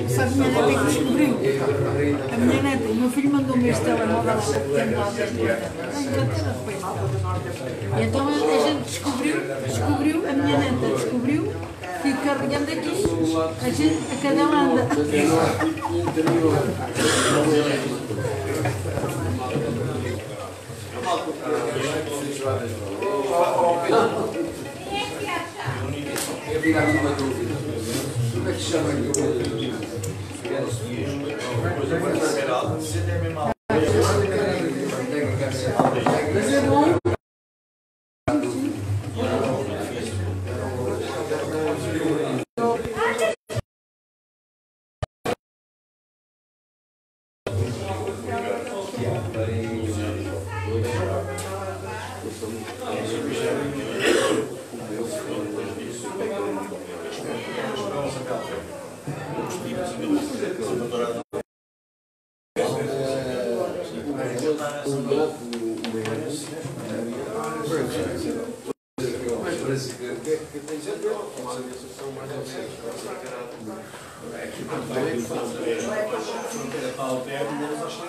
Sabe, minha neta é que descobriu. A minha neta, o meu filho mandou-me este telemóvel há pouco tempo lá da e então a gente descobriu, a minha neta descobriu que carregando aqui, a cadela anda. Eu vi aqui uma dúvida. Como é que se chama aqui o mas é bom.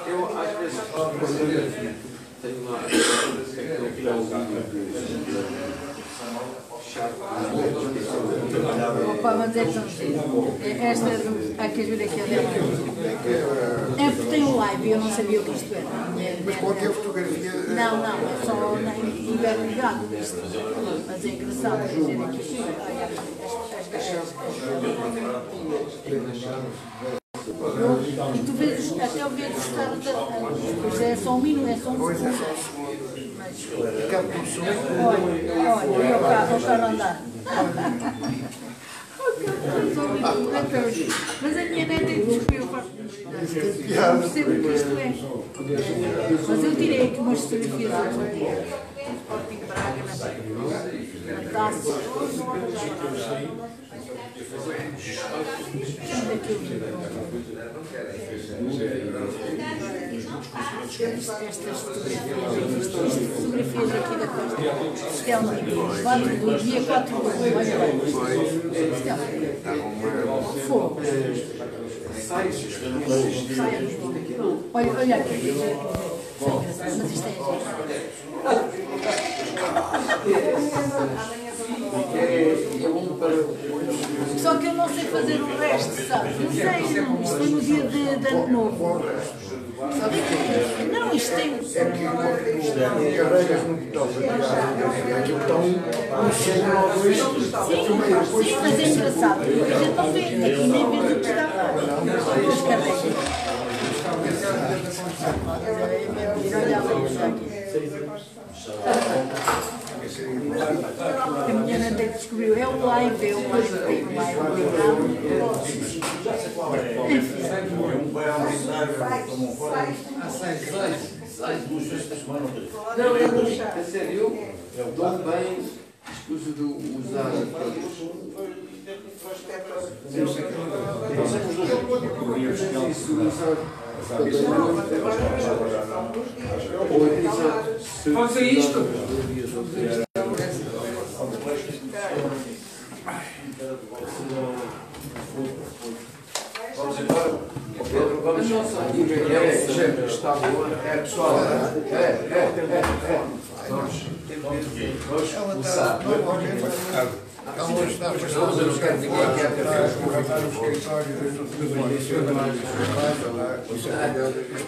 Eu às vezes tenho lá Opa, mas é tão giro. Esta a que ajuda aqui a dela. É porque tem um live e eu não sabia o que isto era. Mas qualquer fotografia. Não, é só ligado isto. Mas é engraçado dizer aqui. E tu vês, até o ver os caras, pois é só um minuto, é só um segundo. Olha, o carro andar. Mas a minha neta descobriu, eu faço não percebo o que isto é. Mas eu tirei aqui umas fotografias do Sporting Braga na taça. Estas fotografias aqui da costa. Estela, 4 do dia 4 do fogo. Olha aqui. Mas isto só que eu não sei fazer o resto, sabe? Não sei, isto foi no dia de ano novo. Não, isto tem. Carregas no botão. Aquilo está um cheio logo isto. Sim, mas é engraçado. A gente não vê aqui nem vê o que está lá. As carregas. A minha neta descobriu, é o live, tem o live. Não, é sério, eu dou bem escuso de usar faça isto. Vamos embora. Vamos. Está boa. É pessoal. Vamos começar. Ela hoje está a fazer eu não quero ninguém que quer no escritório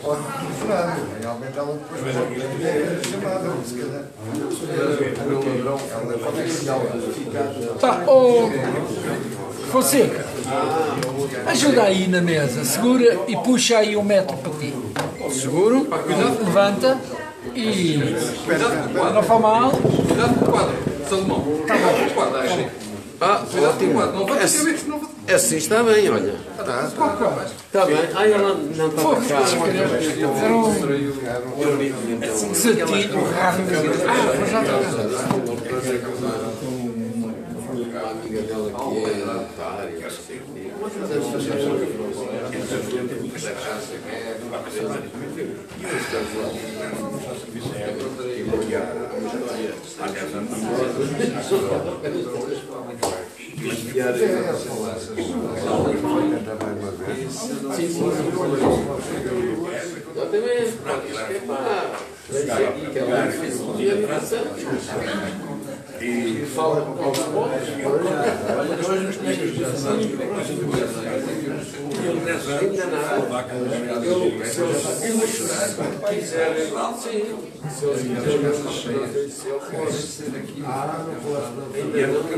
pode telefonar. Realmente ela depois pode ter chamada, se calhar. Ela pode ter sinal. Tá, Fonseca, ajuda aí na mesa, segura e puxa aí 1 metro para ti. Seguro, levanta e não foi mal. Cuidado com o quadro, Salomão. Tá bom. Cuidado com o quadro. Não vai ter cabeça, não vai. Assim está bem, olha. Está bem. Ai, ela não está para cá. Era um satinho raro. Já está. A amiga dela que é notária, não sei o quê. enviar essas também uma vez. exatamente, isto é pá, que ela fez um dia de ação e fala aos povos. Ainda nada. Se eles ser aqui, ainda não ele ainda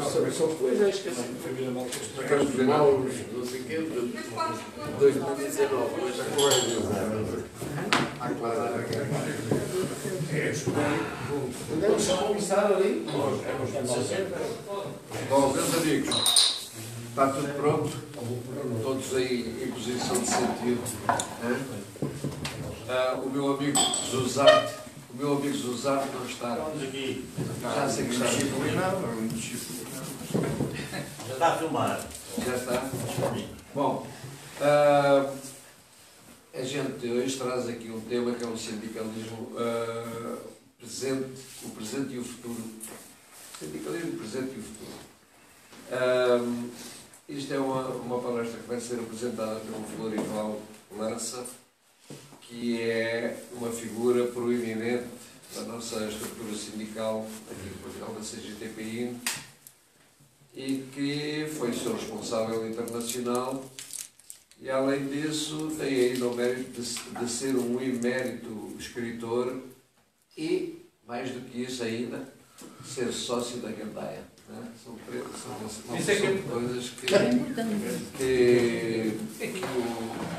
faz são coisas que os maus, não sei o quê, de 2019, mas agora podemos só começar ali. Bom, meus amigos, está tudo pronto? Todos aí em posição de sentido. O meu amigo Josarte não está. Já sei que está. Já está a filmar. Já está? Bom, a gente hoje traz aqui um tema que é o sindicalismo presente, o presente e o futuro. Sindicalismo presente e o futuro. Isto é uma palestra que vai ser apresentada pelo Florival Lança, que é uma figura proeminente da nossa estrutura sindical aqui em Portugal, da CGTPI, e que foi seu responsável internacional, e além disso tem ainda o mérito de ser um emérito escritor e, mais do que isso ainda, ser sócio da Gandaia. São coisas que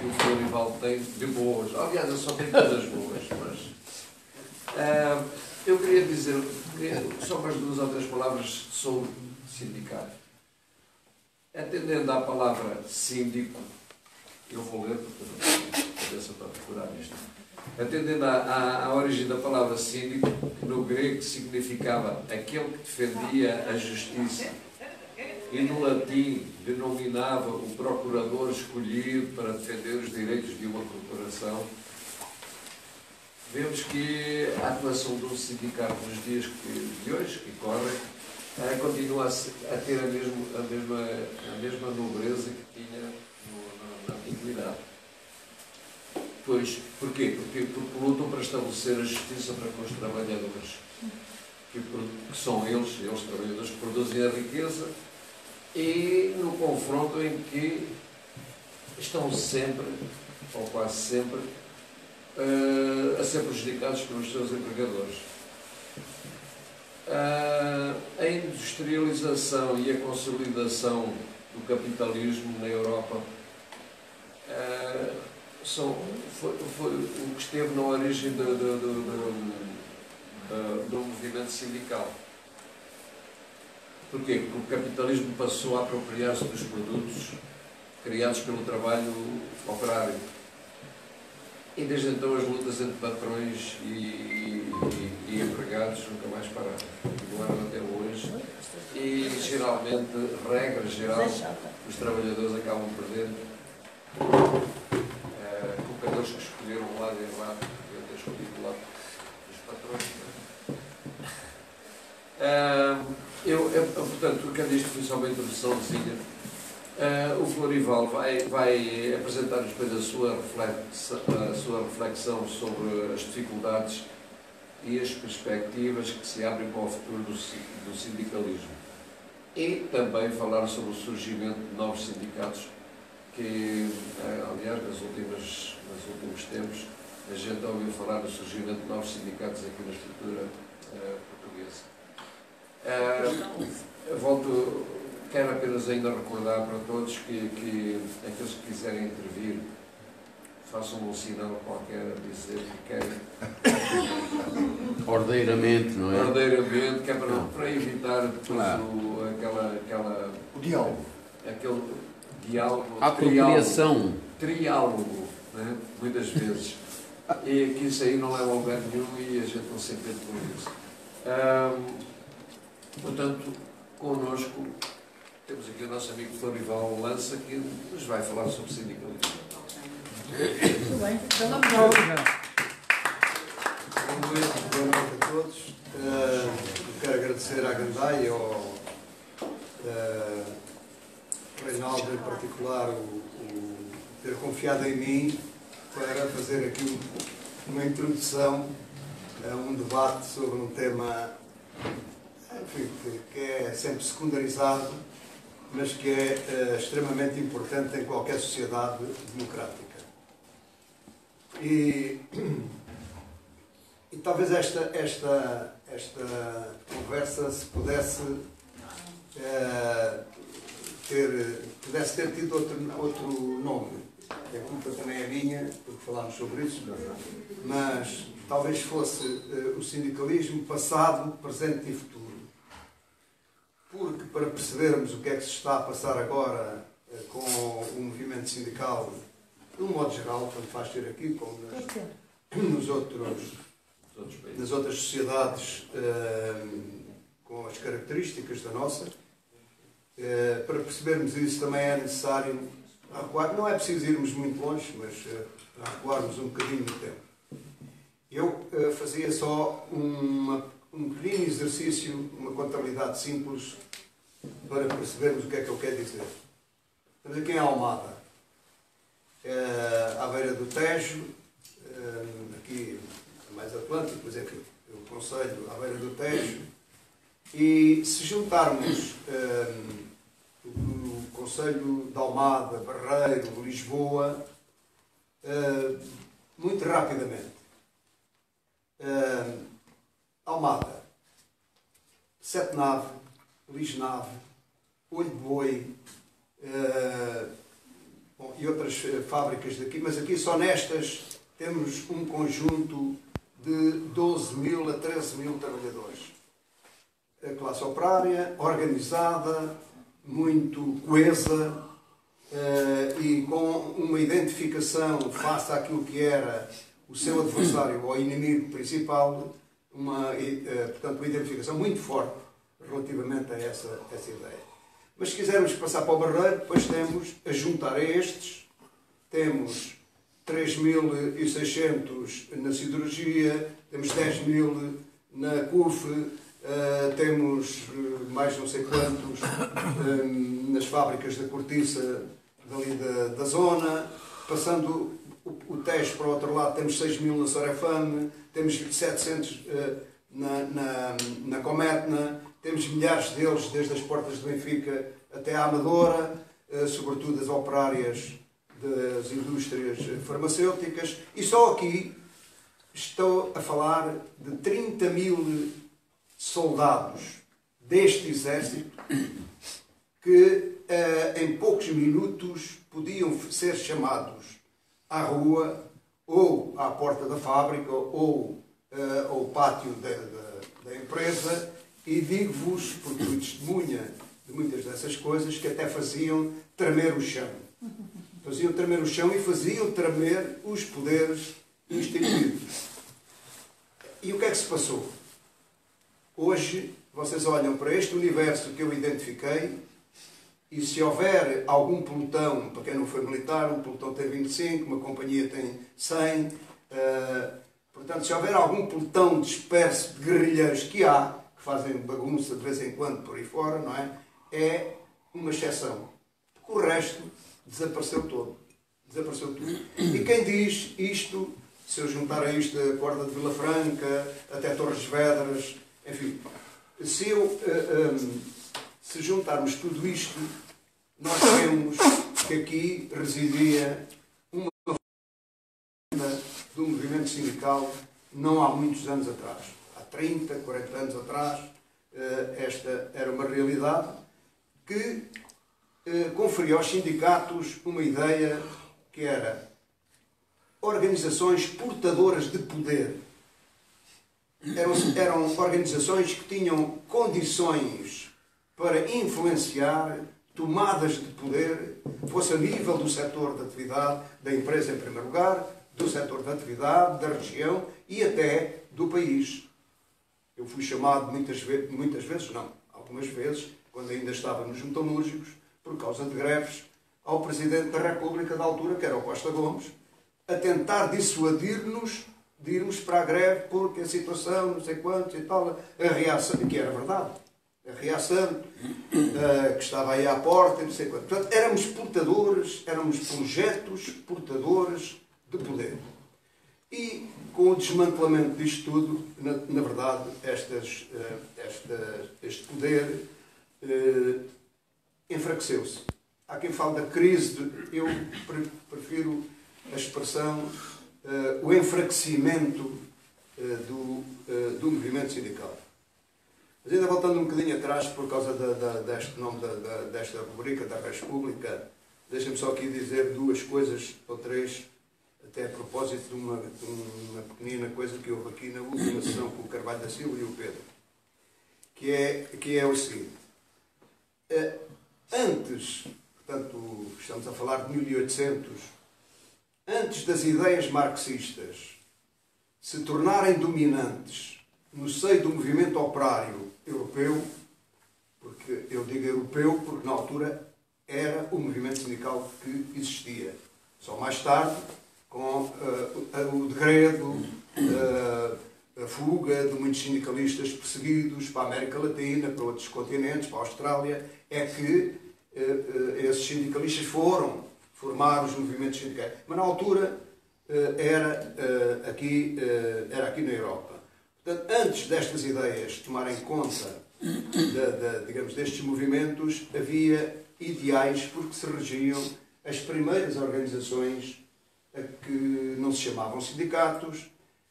o Florival tem de boas. Aliás, eu só tenho coisas boas, mas eu queria dizer só mais 2 ou 3 palavras sobre sindicato. Atendendo à palavra síndico, eu vou ler porque não tenho cabeça para procurar isto. Atendendo à origem da palavra síndico, no grego significava aquele que defendia a justiça, e no latim denominava o procurador escolhido para defender os direitos de uma corporação. Vemos que a atuação do sindicato nos dias de hoje, que correm, continua a ter a mesma nobreza que tinha na antiguidade. Pois, porquê? Porque lutam para estabelecer a justiça para com os trabalhadores, que são eles trabalhadores que produzem a riqueza, e no confronto em que estão sempre, ou quase sempre, a ser prejudicados pelos seus empregadores. A industrialização e a consolidação do capitalismo na Europa foi o que esteve na origem do movimento sindical. Porquê? Porque o capitalismo passou a apropriar-se dos produtos criados pelo trabalho operário. E desde então as lutas entre patrões e empregados nunca mais pararam. Continuaram até hoje. E geralmente, regra geral, os trabalhadores acabam perdendo. Colocadores que escolheram um lado errado, eu ter escolhido o lado dos patrões. Portanto, isto foi só uma introduçãozinha. O Florival vai apresentar-nos depois a sua reflexão sobre as dificuldades e as perspectivas que se abrem para o futuro do sindicalismo. E também falar sobre o surgimento de novos sindicatos que, aliás, nos últimos tempos, a gente ouviu falar do surgimento de novos sindicatos aqui na estrutura portuguesa. Quero apenas ainda recordar para todos que aqueles que quiserem intervir façam um sinal qualquer a dizer que querem. Ordeiramente, não é? Ordeiramente, que é para evitar depois o diálogo. Aquele diálogo. Apropriação. Triálogo, né? Muitas vezes. E que isso aí não leva a lugar nenhum e a gente não se entende com isso. Portanto, connosco temos aqui o nosso amigo Florival Lança, que nos vai falar sobre sindicalismo. Muito bem, falamos. Boa noite a todos. Quero agradecer à Gandaia, ao Reinaldo em particular, ter confiado em mim para fazer aqui uma introdução a um debate sobre um tema, enfim, que é sempre secundarizado, mas que é extremamente importante em qualquer sociedade democrática. E talvez esta conversa se pudesse ter tido outro nome. A culpa também é minha, porque falámos sobre isso, mas talvez fosse o sindicalismo passado, presente e futuro. Porque para percebermos o que é que se está a passar agora com o movimento sindical, de um modo geral, tanto faz ter aqui como nas outras sociedades com as características da nossa, para percebermos isso também é necessário recuar. Não é preciso irmos muito longe, mas recuarmos um bocadinho no tempo. Eu fazia só um pequeno exercício, uma contabilidade simples, para percebermos o que é que eu quero dizer. Estamos aqui em Almada, à beira do Tejo, aqui mais Atlântico, mas enfim, o concelho à beira do Tejo, e se juntarmos o concelho de Almada, Barreiro, Lisboa, muito rapidamente. Almada, Sete Nave, Lisnave, Olho de Boi, e outras fábricas daqui, mas aqui só nestas temos um conjunto de 12.000 a 13.000 trabalhadores. A classe operária, organizada, muito coesa e com uma identificação face àquilo que era o seu adversário ou inimigo principal, portanto, uma identificação muito forte relativamente a essa ideia. Mas se quisermos passar para o Barreiro, depois temos, a juntar a estes, temos 3.600 na siderurgia, temos 10.000 na CUF, temos mais não sei quantos nas fábricas da cortiça dali da zona, passando o Tejo para o outro lado, temos 6.000 na Sorefame, temos 700 na Cometna, temos milhares deles desde as portas de Benfica até à Amadora, sobretudo as operárias das indústrias farmacêuticas, e só aqui estou a falar de 30.000 soldados deste exército que em poucos minutos podiam ser chamados à rua ou à porta da fábrica ou ao pátio da empresa, e digo-vos, porque fui testemunha de muitas dessas coisas, que até faziam tremer o chão. Faziam tremer o chão e faziam tremer os poderes instituídos. E o que é que se passou? Hoje, vocês olham para este universo que eu identifiquei, e se houver algum pelotão, para quem não foi militar, um pelotão tem 25, uma companhia tem 100, portanto, se houver algum pelotão disperso de guerrilheiros que há, que fazem bagunça de vez em quando por aí fora, não é? É uma exceção. Porque o resto desapareceu todo. Desapareceu tudo. E quem diz isto, se eu juntar a isto a corda de Vila Franca, até Torres Vedras, enfim, se juntarmos tudo isto, nós vemos que aqui residia uma lenda do movimento sindical não há muitos anos atrás. Há 30, 40 anos atrás, esta era uma realidade que conferia aos sindicatos uma ideia que era organizações portadoras de poder. Eram organizações que tinham condições para influenciar tomadas de poder, fosse a nível do setor de atividade da empresa em primeiro lugar, do setor de atividade, da região e até do país. Eu fui chamado muitas vezes, não, algumas vezes, quando ainda estava nos metalúrgicos, por causa de greves, ao Presidente da República da altura, que era o Costa Gomes, a tentar dissuadir-nos de irmos para a greve porque a situação, não sei quantos e tal, a reação, que era verdade, a reação que estava aí à porta e não sei quanto. Portanto, éramos projetos portadores de poder. E com o desmantelamento disto tudo, na verdade, este poder enfraqueceu-se. Há quem fale da crise, eu prefiro a expressão o enfraquecimento do movimento sindical. Mas ainda voltando um bocadinho atrás, por causa deste nome desta rubrica, da Res Pública, deixem-me só aqui dizer duas coisas, ou três, até a propósito de uma pequenina coisa que houve aqui na última sessão com o Carvalho da Silva e o Pedro, que é o seguinte. Antes, portanto, estamos a falar de 1800, antes das ideias marxistas se tornarem dominantes no seio do movimento operário europeu, porque eu digo europeu porque na altura era o movimento sindical que existia. Só mais tarde, com o degredo, a fuga de muitos sindicalistas perseguidos para a América Latina, para outros continentes, para a Austrália, é que esses sindicalistas foram formar os movimentos sindicais. Mas na altura era aqui na Europa. Portanto, antes destas ideias tomarem conta digamos, destes movimentos, havia ideais porque se regiam as primeiras organizações que não se chamavam sindicatos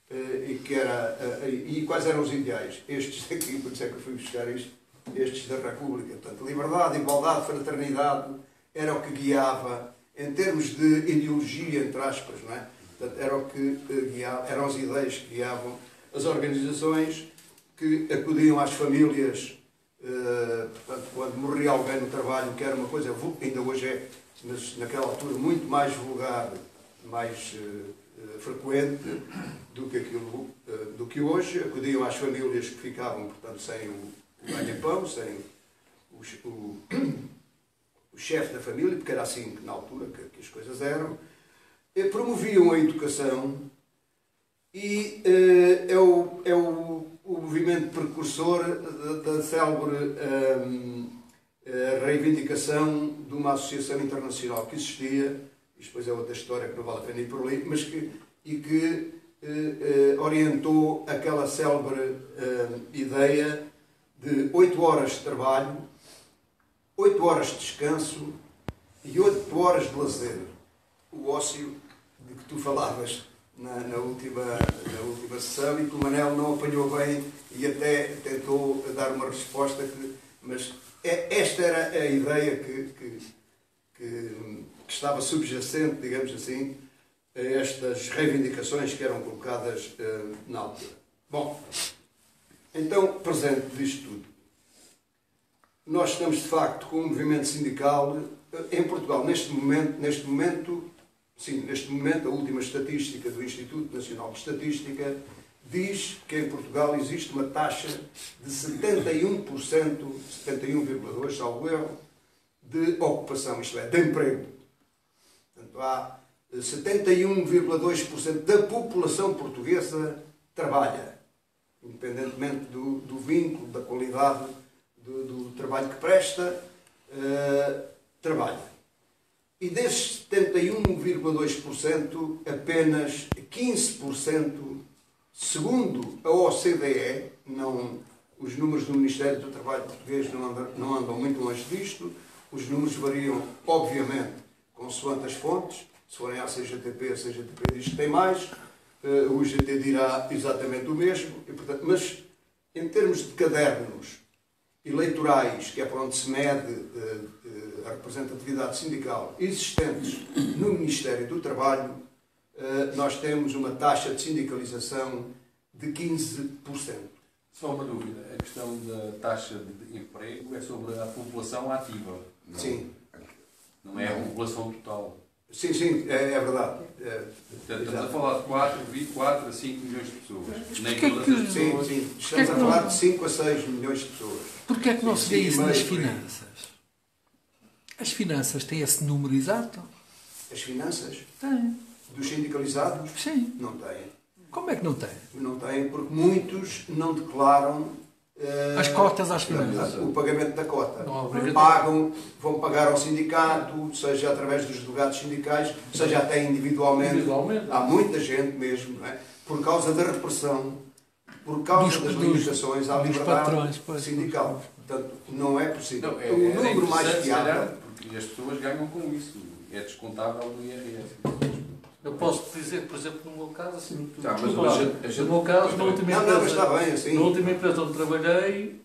e quais eram os ideais? Estes aqui, por isso é que eu fui buscar isto, estes da República. Portanto, liberdade, igualdade, fraternidade era o que guiava, em termos de ideologia, entre aspas, não é? Portanto, era o que guiava, eram as ideias que guiavam as organizações que acudiam às famílias, portanto, quando morria alguém no trabalho, que era uma coisa, ainda hoje é, mas naquela altura, muito mais vulgar, mais frequente do que hoje, acudiam às famílias que ficavam, portanto, sem o ganha-pão, sem o chefe da família, porque era assim na altura que as coisas eram, promoviam a educação e é o movimento precursor da célebre reivindicação de uma associação internacional que existia, isto depois é outra história que não vale a pena ir por ali, mas que orientou aquela célebre ideia de 8 horas de trabalho, 8 horas de descanso e 8 horas de lazer. O ócio de que tu falavas na última sessão e que o Manel não apanhou bem e até tentou dar uma resposta, mas esta era a ideia que estava subjacente, digamos assim, a estas reivindicações que eram colocadas na altura. Bom, então, presente disto tudo, nós estamos de facto com um movimento sindical em Portugal, neste momento, a última estatística do Instituto Nacional de Estatística diz que em Portugal existe uma taxa de 71%, 71,2%, salvo erro, de ocupação, isto é, de emprego. Portanto, há 71,2% da população portuguesa trabalha, independentemente do vínculo, da qualidade do trabalho que presta, trabalha. E desses 71,2%, apenas 15%, segundo a OCDE, os números do Ministério do Trabalho português não andam muito longe disto, os números variam, obviamente, consoante as fontes. Se forem à CGTP, a CGTP diz que tem mais, o UGT dirá exatamente o mesmo, e, portanto, mas em termos de cadernos eleitorais, que é para onde se mede a representatividade sindical, existentes no Ministério do Trabalho, nós temos uma taxa de sindicalização de 15%. Só uma dúvida, a questão da taxa de emprego é sobre a população ativa. Sim. Não é a população total. Sim, sim, é verdade. Portanto, estamos a falar de 4 a 5 milhões de pessoas. Nem Porquê todas que- as Sim, pessoas. sim. Estamos a falar de 5 a 6 milhões de pessoas. Porquê é que não se vê Sim, isso nas meio por aí. finanças? As finanças têm esse número exato? As finanças Têm. dos sindicalizados Sim. não têm. Como é que não têm? Não têm porque muitos não declaram As cotas às finanças. o pagamento da cota. Não é obrigatório. Vão pagar ao sindicato, seja através dos delegados sindicais, seja até individualmente. Individualmente. Há muita gente mesmo, não é? Por causa da repressão, por causa das limitações à dos liberdade patrões, pois. sindical. Portanto, não é possível. Não, O número mais interessante, se calhar, fiável. porque as pessoas ganham com isso. É descontável do IRS. Eu posso dizer, por exemplo, no meu caso, assim, Tá, mas desculpa a lá, gente- a gente- no meu caso, na última Não, mas empresa, está bem assim. na última empresa onde trabalhei,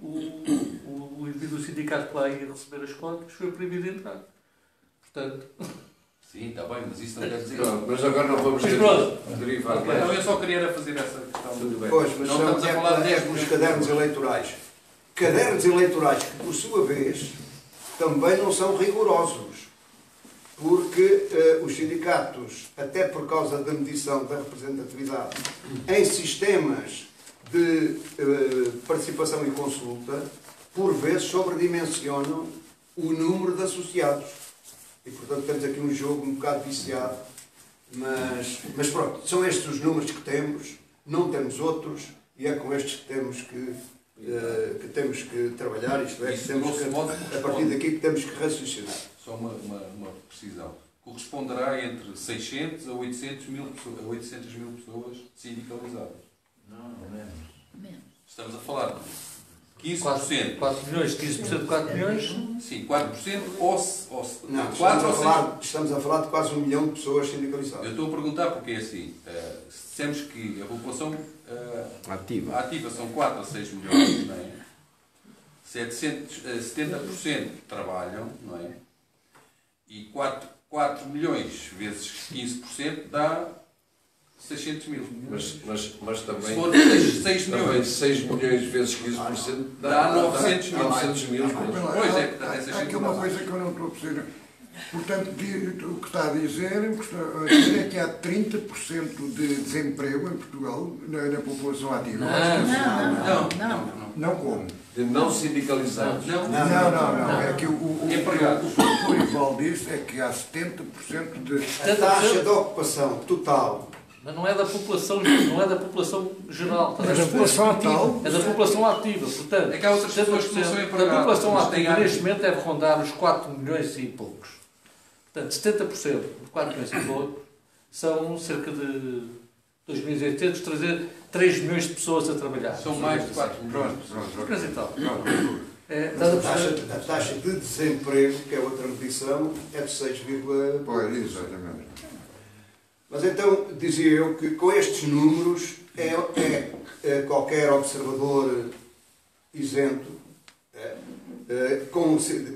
o indivíduo sindicato que lá ia receber as cotas foi proibido de entrar. Portanto, Sim, está bem, mas isso não quer dizer. Pronto, mas agora não vamos Mas pronto. derivar Não, mais. eu só queria era fazer essa questão. Tudo bem. Pois, mas Não são estamos a falar de 10 os cadernos eleitorais. Cadernos eleitorais que, por sua vez, também não são rigorosos. Porque os sindicatos, até por causa da medição da representatividade em sistemas de participação e consulta, por vezes sobredimensionam o número de associados. E, portanto, temos aqui um jogo um bocado viciado. Mas pronto, são estes os números que temos, não temos outros, e é com estes que temos que trabalhar, isto é, que Isso, temos grosso que, modo, a partir daqui que temos que raciocinar. Só uma precisão. Corresponderá entre 600 a 800 mil pessoas sindicalizadas. Não, menos. Estamos a falar de 4 15%. milhões, 15% de 4 milhões, Sim, 4% ou Não, 4 ou 6%. estamos a falar de quase 1 milhão de pessoas sindicalizadas. Eu estou a perguntar porque é assim, se dissemos que a população ativa são 4 a 6 milhões, não é? 70% trabalham, não é? E 4 milhões vezes 15% dá 600 mil. Mas Se também, for 6 também milhões, 6 milhões vezes 15% dá 900 mil. 900 mil. Pois é, portanto, é Há aqui 600 uma mil. coisa que eu não estou a perceber. Portanto, o que está a dizer é que há 30% de desemprego em Portugal na população ativa. Não. Não como? De não sindicalizados. Não. É que o Empregados. que o Ival disse é que há 70% de... A taxa de ocupação total, mas não é da população, não é da população geral. É da população ativa. É da população ativa. Portanto, É que há outras pessoas que não são 70% empregadas, da população mas têm ativa áreas. neste momento deve rondar os 4 milhões e poucos. Portanto, 70% de 4 milhões e poucos são cerca de 2.800, 3 milhões de pessoas a trabalhar. São mais de 4 milhões. Mas então, a taxa de desemprego, que é outra medição, é de 6, Pois, exatamente. mas então dizia eu que com estes números qualquer observador isento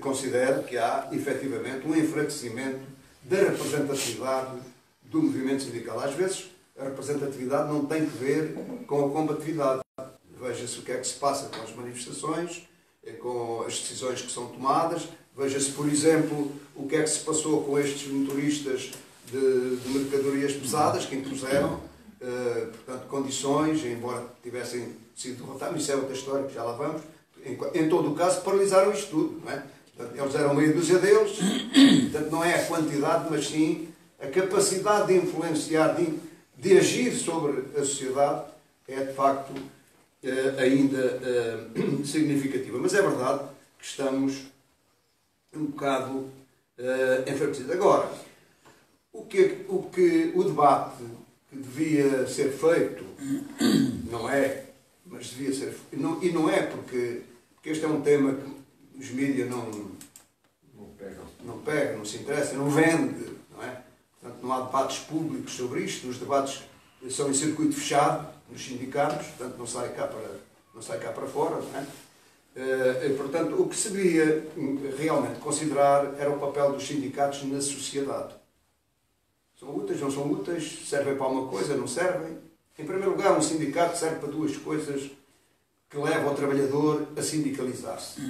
considera que há efetivamente um enfraquecimento da representatividade do movimento sindical. Às vezes a representatividade não tem que ver com a combatividade. Veja-se o que é que se passa com as manifestações, com as decisões que são tomadas. Veja-se, por exemplo, o que é que se passou com estes motoristas de mercadorias pesadas que impuseram, portanto, condições, embora tivessem sido derrotados. Isso é outra história que já lá vamos. Em todo o caso, paralisaram isto tudo. Não é? Portanto, eles eram meia dúzia deles. Portanto, não é a quantidade, mas sim a capacidade de influenciar, de agir sobre a sociedade, é de facto ainda significativa. Mas é verdade que estamos um bocado enfraquecidos. Agora, o debate que devia ser feito, não é, mas devia ser feito, e não é porque este é um tema que os mídias não pegam, não se interessam, não vende, não é? Portanto, não há debates públicos sobre isto, os debates são em circuito fechado nos sindicatos, portanto não sai cá para fora, não é? Portanto, o que se devia realmente considerar era o papel dos sindicatos na sociedade. São úteis, não são úteis? Servem para alguma coisa, não servem? Em primeiro lugar, um sindicato serve para duas coisas que leva o trabalhador a sindicalizar-se.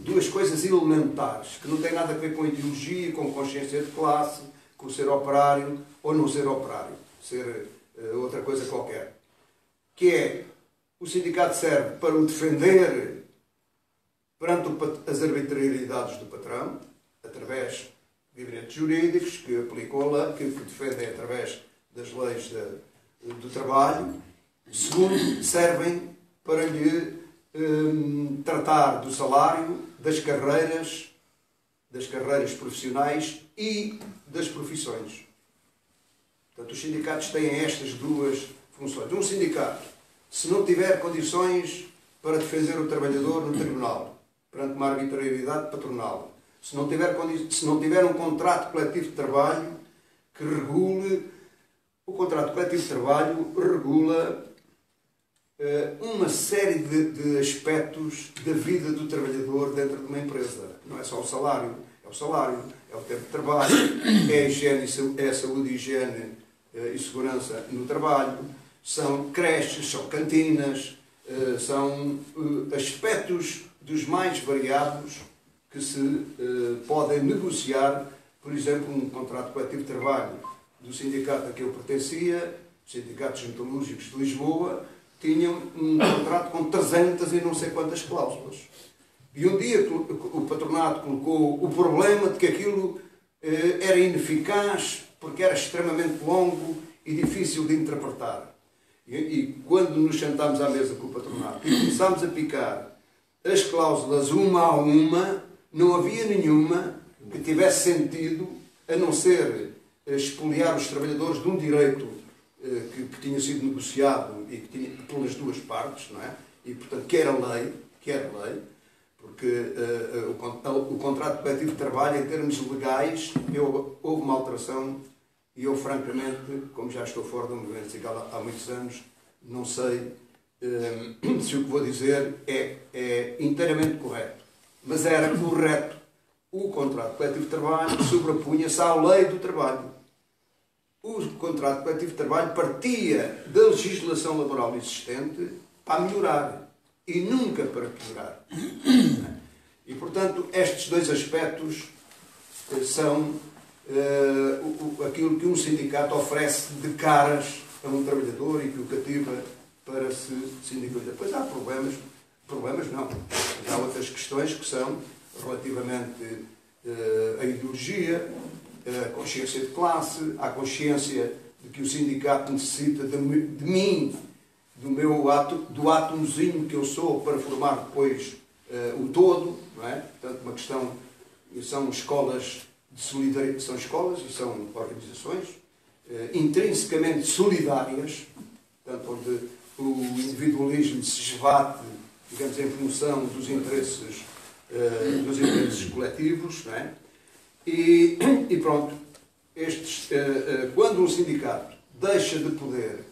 Duas coisas elementares, que não têm nada a ver com ideologia, com consciência de classe, com ser operário ou não ser operário, ser outra coisa qualquer. Que é, o sindicato serve para o defender perante as arbitrariedades do patrão, através de gabinetes jurídicos que aplicam a lei, que defendem através das leis do trabalho. Segundo, servem para lhe tratar do salário, das carreiras profissionais e das profissões. Portanto, os sindicatos têm estas duas funções. Um sindicato, se não tiver condições para defender o trabalhador no tribunal, perante uma arbitrariedade patronal, se não tiver um contrato coletivo de trabalho que regule, o contrato coletivo de trabalho regula uma série de aspectos da vida do trabalhador dentro de uma empresa. Não é só o salário, é o tempo de trabalho, é a higiene, é a saúde, higiene e segurança no trabalho, são creches, são cantinas, são aspectos dos mais variados que se podem negociar. Por exemplo, um contrato coletivo de trabalho do sindicato a que eu pertencia, Sindicatos Metalúrgicos de Lisboa, tinham um contrato com 300 e não sei quantas cláusulas. E um dia o patronato colocou o problema de que aquilo era ineficaz porque era extremamente longo e difícil de interpretar. E quando nos sentámos à mesa com o patronato e começámos a picar as cláusulas uma a uma, não havia nenhuma que tivesse sentido a não ser expoliar os trabalhadores de um direito que tinha sido negociado e que tinha pelas duas partes, não é? E, portanto, que era lei, porque o contrato coletivo de trabalho, em termos legais, houve uma alteração e eu, francamente, como já estou fora do movimento sindical há muitos anos, não sei se o que vou dizer é inteiramente correto. Mas era correto. O contrato coletivo de trabalho sobrepunha-se à lei do trabalho. O contrato coletivo de trabalho partia da legislação laboral existente para melhorar e nunca para piorar. E, portanto, estes dois aspectos são aquilo que um sindicato oferece de caras a um trabalhador e que o cativa para se sindicalizar. Depois há problemas não. Há outras questões que são relativamente à ideologia, a consciência de classe, a consciência de que o sindicato necessita de mim, do átomozinho que eu sou para formar depois o todo, não é? Portanto, uma questão, são escolas de solidariedade, são escolas e são organizações intrinsecamente solidárias, portanto, onde o individualismo se esbate, digamos, em função dos interesses coletivos, não é? E pronto, quando um sindicato deixa de poder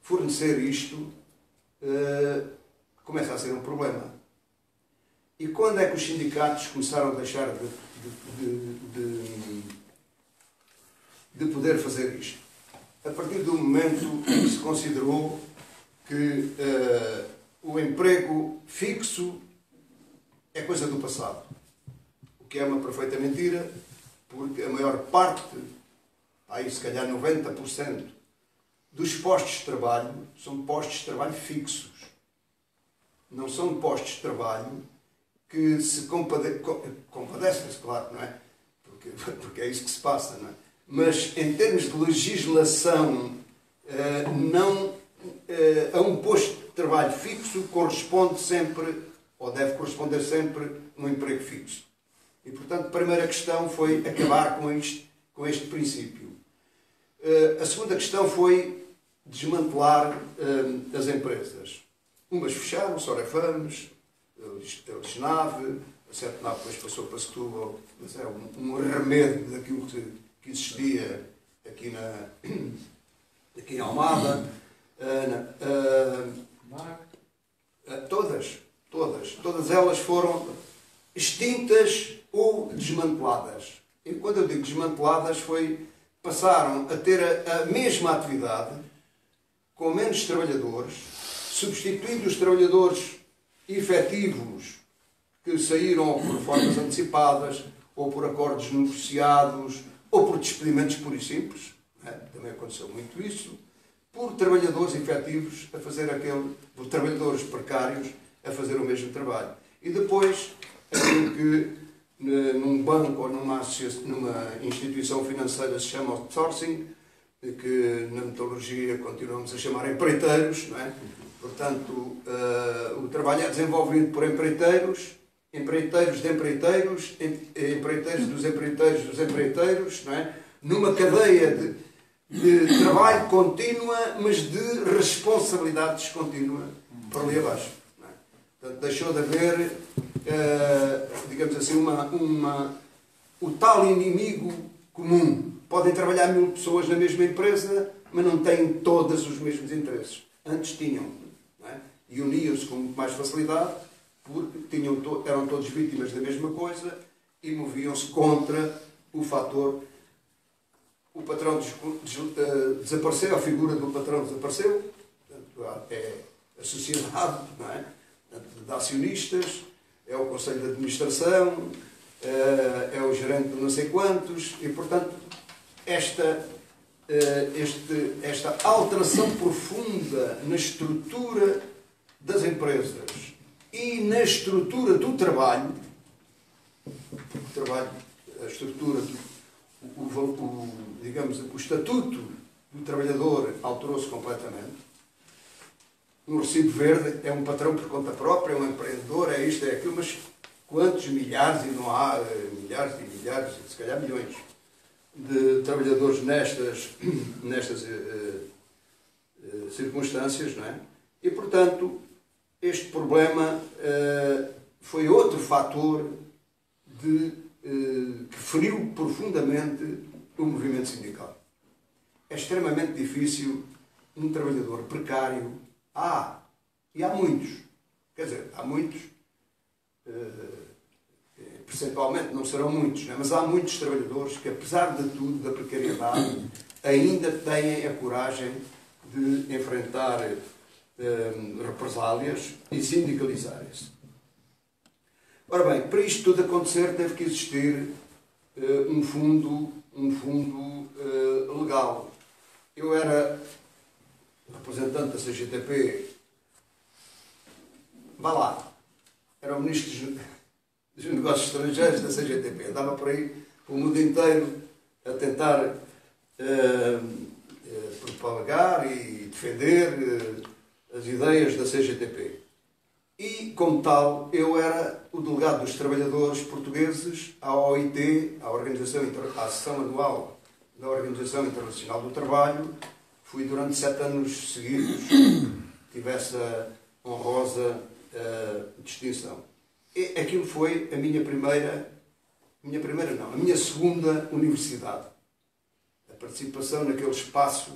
fornecer isto, começa a ser um problema. E quando é que os sindicatos começaram a deixar de poder fazer isto? A partir do momento em que se considerou que o emprego fixo é coisa do passado. O que é uma perfeita mentira, porque a maior parte, aí se calhar 90%, dos postos de trabalho são postos de trabalho fixos. Não são postos de trabalho que se compadecem-se, claro, não é? Porque é isso que se passa, não é? Mas em termos de legislação, a um posto de trabalho fixo corresponde sempre, ou deve corresponder sempre, um emprego fixo. E, portanto, a primeira questão foi acabar com este princípio. A segunda questão foi desmantelar as empresas. Umas fecharam, Sorefames, a Lisnave, a Setnave depois passou para Setúbal, mas é um arremedo daquilo que existia aqui em Almada. Todas elas foram extintas ou desmanteladas. E quando eu digo desmanteladas, passaram a ter a mesma atividade, com menos trabalhadores, substituindo os trabalhadores efetivos que saíram por formas antecipadas, ou por acordos negociados, ou por despedimentos pura e simples, né? Também aconteceu muito isso, por trabalhadores efetivos a fazer por trabalhadores precários a fazer o mesmo trabalho. E depois, aquilo que num banco ou numa instituição financeira se chama outsourcing, que na metodologia continuamos a chamar empreiteiros, não é? Portanto, o trabalho é desenvolvido por empreiteiros, empreiteiros de empreiteiros, empreiteiros dos empreiteiros dos empreiteiros, não é? Numa cadeia de trabalho contínua, mas de responsabilidade descontínua por ali abaixo. Não é? Portanto, deixou de haver, digamos assim, o tal inimigo comum. Podem trabalhar 1000 pessoas na mesma empresa, mas não têm todas os mesmos interesses. Antes tinham, não é? E uniam-se com muito mais facilidade, porque eram todos vítimas da mesma coisa e moviam-se contra o fator. O patrão desapareceu, a figura do patrão desapareceu, portanto, é a sociedade, não é? De acionistas, é o conselho de administração, é o gerente de não sei quantos, e portanto esta alteração profunda na estrutura das empresas e na estrutura do trabalho, a estrutura, digamos, o estatuto do trabalhador alterou-se completamente. No Recibo Verde é um patrão por conta própria, é um empreendedor, é isto, é aquilo, mas quantos milhares, e não há milhares e milhares, se calhar milhões, de trabalhadores nestas circunstâncias, não é? E, portanto, este problema foi outro fator que feriu profundamente o movimento sindical. É extremamente difícil um trabalhador precário. E há muitos. Quer dizer, há muitos, percentualmente não serão muitos, não é? Mas há muitos trabalhadores que, apesar de tudo, da precariedade, ainda têm a coragem de enfrentar represálias e sindicalizarem-se. Ora bem, para isto tudo acontecer teve que existir um fundo legal. Eu era representante da CGTP, vá lá, era o ministro dos Negócios Estrangeiros da CGTP, andava por aí, pelo mundo inteiro, a tentar propagar e defender as ideias da CGTP. E, como tal, eu era o delegado dos trabalhadores portugueses à OIT, à sessão anual da Organização Internacional do Trabalho. Fui durante 7 anos seguidos, tive essa honrosa distinção. E aquilo foi a minha segunda universidade. A participação naquele espaço,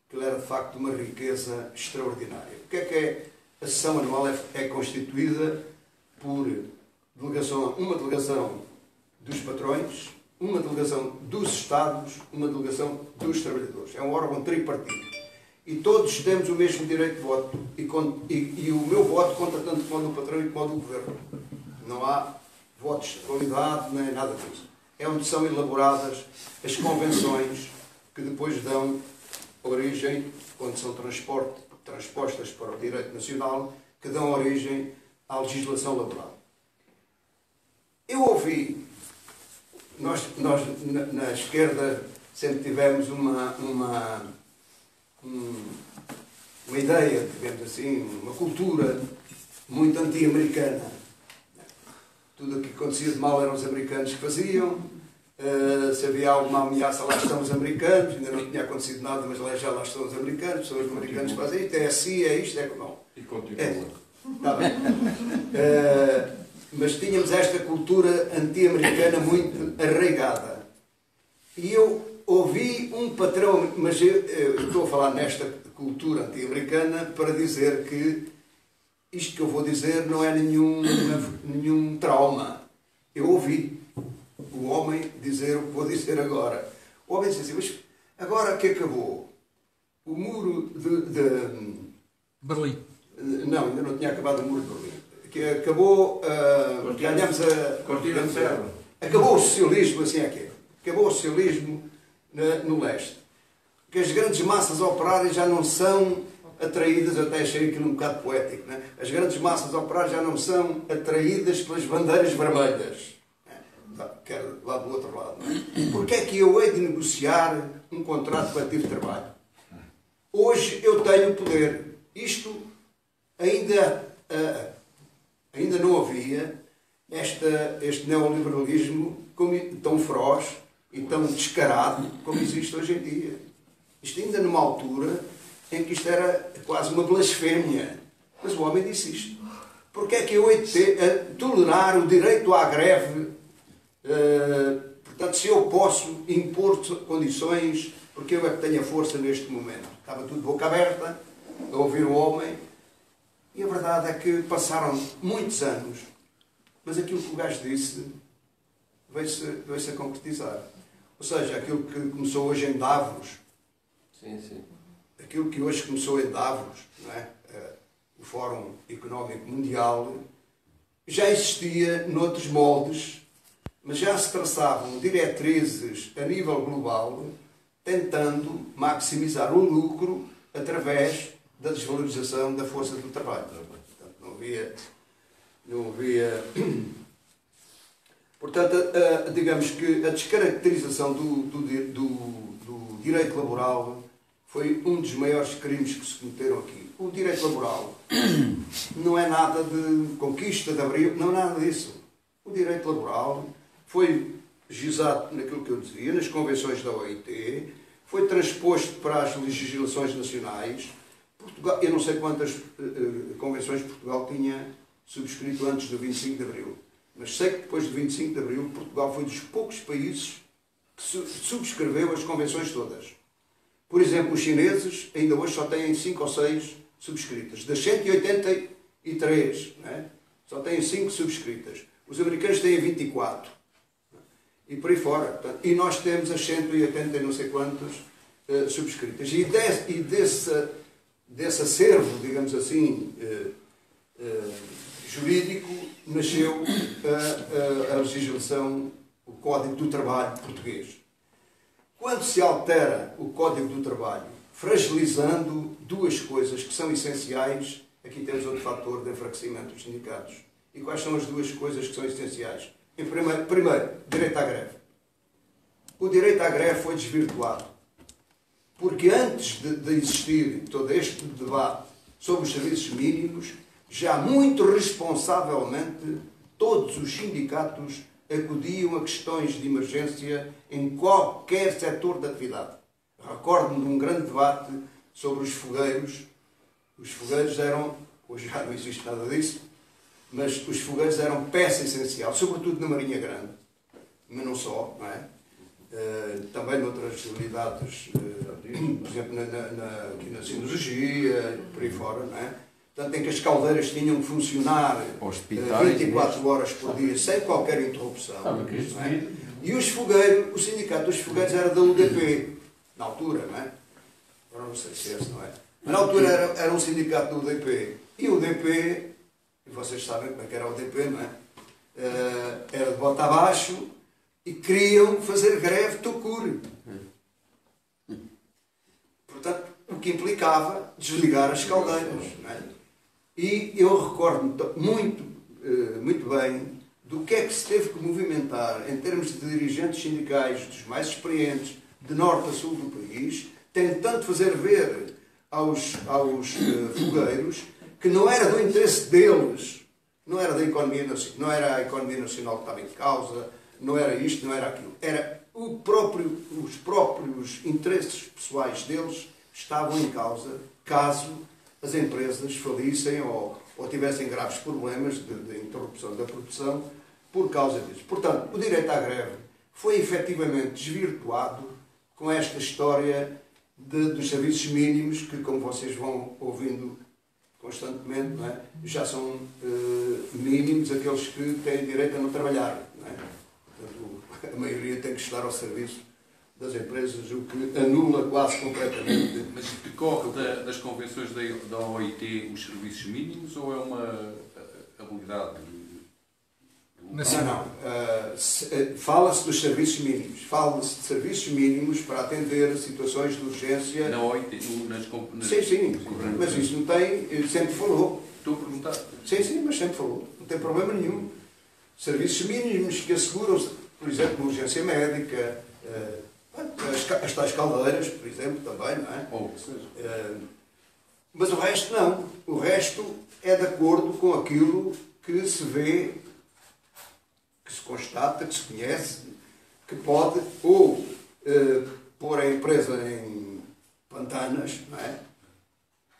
que era de facto uma riqueza extraordinária. O que é? A sessão anual é constituída por uma delegação dos patrões, uma delegação dos Estados, uma delegação dos trabalhadores. É um órgão tripartido. E todos temos o mesmo direito de voto. E o meu voto conta tanto como o do patrão e como o do governo. Não há votos de qualidade, nem nada disso. É onde são elaboradas as convenções que depois dão origem, quando são transpostas para o direito nacional, que dão origem à legislação laboral. Eu ouvi, nós na esquerda sempre tivemos uma ideia, digamos assim, uma cultura muito anti-americana. Tudo o que acontecia de mal eram os americanos que faziam. Se havia alguma ameaça, lá estão os americanos. Ainda não tinha acontecido nada, mas já lá estão os americanos. São os americanos que fazem isto, é assim, é isto, é como não. E continua. Está bem. Mas tínhamos esta cultura anti-americana muito arraigada. E eu ouvi um patrão, mas eu estou a falar nesta cultura anti-americana para dizer que isto que eu vou dizer não é nenhum trauma. Eu ouvi o homem dizer o que vou dizer agora. O homem disse assim, mas agora que acabou o muro de Berlim. Não, ainda não tinha acabado o Muro de Berlim. Que acabou, ganhamos Cortina de ferro. acabou o socialismo, assim é que é. Acabou o socialismo no leste. Que as grandes massas operárias já não são atraídas, eu até achei aquilo um bocado poético, né? As grandes massas operárias já não são atraídas pelas bandeiras vermelhas, né? Que era lá do outro lado. Né? Porque é que eu hei de negociar um contrato coletivo de trabalho? Hoje eu tenho poder. Isto ainda não havia este neoliberalismo tão feroz e tão descarado como existe hoje em dia. Isto ainda numa altura em que isto era quase uma blasfémia. Mas o homem disse isto. Porque é que eu hei de tolerar o direito à greve? Portanto, se eu posso impor condições, porque eu é que tenho a força neste momento. Estava tudo de boca aberta, a ouvir o homem. E a verdade é que passaram muitos anos, mas aquilo que o gajo disse veio-se a concretizar. Ou seja, aquilo que começou hoje em Davos, Sim, sim. aquilo que hoje começou em Davos, não é? O Fórum Económico Mundial, já existia noutros moldes, mas já se traçavam diretrizes a nível global, tentando maximizar o lucro através da desvalorização da força do trabalho. Portanto, não havia... Portanto, digamos que a descaracterização do direito laboral foi um dos maiores crimes que se cometeram aqui. O direito laboral não é nada de conquista de abril, não é nada disso. O direito laboral foi gizado naquilo que eu dizia, nas convenções da OIT, foi transposto para as legislações nacionais. Portugal, eu não sei quantas convenções Portugal tinha subscrito antes do 25 de Abril, mas sei que depois do 25 de Abril Portugal foi dos poucos países que subscreveu as convenções todas. Por exemplo, os chineses ainda hoje só têm 5 ou 6 subscritas. Das 183, né? Só têm 5 subscritas. Os americanos têm 24. E por aí fora. Portanto, e nós temos as 180 e não sei quantas subscritas. E desse acervo, digamos assim, jurídico, nasceu a legislação, o Código do Trabalho português. Quando se altera o Código do Trabalho, fragilizando duas coisas que são essenciais, aqui temos outro fator de enfraquecimento dos sindicatos. E quais são as duas coisas que são essenciais? Em primeiro, direito à greve. O direito à greve foi desvirtuado. Porque antes de existir todo este debate sobre os serviços mínimos, já muito responsavelmente todos os sindicatos acudiam a questões de emergência em qualquer setor de atividade. Recordo-me de um grande debate sobre os fogueiros. Os fogueiros eram, hoje já não existe nada disso, mas os fogueiros eram peça essencial, sobretudo na Marinha Grande, mas não só, não é? Também noutras unidades, por exemplo, aqui na siderurgia, por aí fora, não é? Portanto, em que as caldeiras tinham que funcionar 24 horas por dia, sem qualquer interrupção. Não é? E os fogueiros, o sindicato dos fogueiros era da UDP, na altura, não é? Agora não sei se é esse, não é? Mas na altura era um sindicato do UDP. E o UDP, e vocês sabem como é que era o UDP, não é? Era de bota abaixo e queriam fazer greve tocure. Portanto, o que implicava desligar as caldeiras, não é? E eu recordo-me muito bem do que é que se teve que movimentar em termos de dirigentes sindicais dos mais experientes, de norte a sul do país, tentando fazer ver aos fogueiros que não era do interesse deles, não era da economia, não era a economia nacional que estava em causa, não era isto, não era aquilo. Era os próprios interesses pessoais deles estavam em causa caso as empresas falissem ou tivessem graves problemas de interrupção da produção por causa disso. Portanto, o direito à greve foi efetivamente desvirtuado com esta história dos serviços mínimos que, como vocês vão ouvindo constantemente, não é? Já são mínimos aqueles que têm direito a não trabalhar. Não é? Portanto, a maioria tem que estar ao serviço das empresas, o que anula quase completamente. Mas decorre das convenções da OIT os serviços mínimos ou é uma habilidade? Não. Fala-se dos serviços mínimos. Fala-se de serviços mínimos para atender situações de urgência. Na OIT? Sim. Mas isso não tem... Sempre falou. Estou a perguntar. Sim, mas sempre falou. Não tem problema nenhum. Serviços mínimos que asseguram, por exemplo, uma urgência médica, as tais caldeiras, por exemplo, também, não é? Ou que seja. Mas o resto não. O resto é de acordo com aquilo que se vê, que se constata, que se conhece, que pode ou pôr a empresa em pantanas, não é?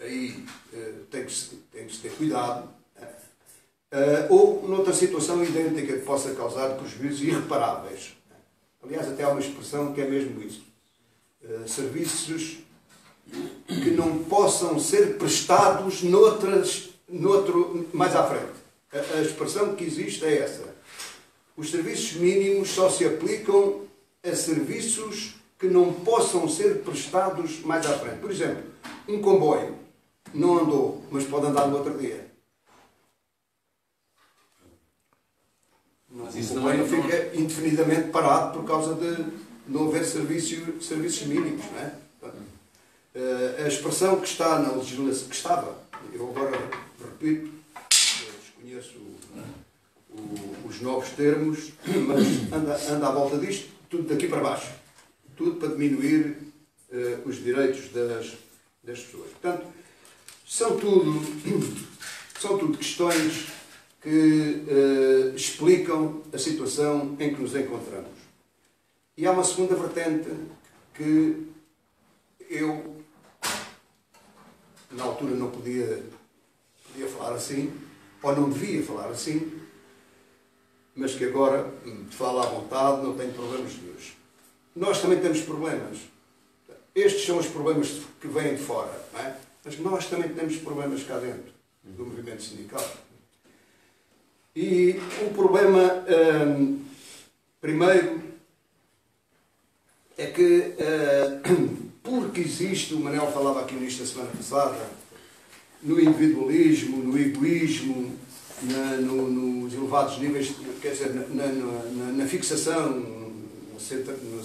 Aí tem que se ter cuidado. Ou noutra situação idêntica que possa causar prejuízos irreparáveis. Aliás, até há uma expressão que é mesmo isso. Serviços que não possam ser prestados noutro mais à frente. A expressão que existe é essa. Os serviços mínimos só se aplicam a serviços que não possam ser prestados mais à frente. Por exemplo, um comboio não andou, mas pode andar no outro dia. Mas isso o não é, comboio fica indefinidamente parado por causa de não haver serviços mínimos. Não é? A expressão que está na legislação, que estava, eu agora repito, desconheço os novos termos, mas anda à volta disto, tudo daqui para baixo. Tudo para diminuir os direitos das pessoas. Portanto, são tudo questões que explicam a situação em que nos encontramos. E há uma segunda vertente que eu, na altura, não podia falar assim, ou não devia falar assim, mas que agora falo à vontade, não tenho problemas nenhuns. Nós também temos problemas. Estes são os problemas que vêm de fora, não é? Mas nós também temos problemas cá dentro do movimento sindical. E o problema, primeiro, é que, porque existe, o Manel falava aqui nisto a semana passada, no individualismo, no egoísmo, nos elevados níveis, quer dizer, na fixação, na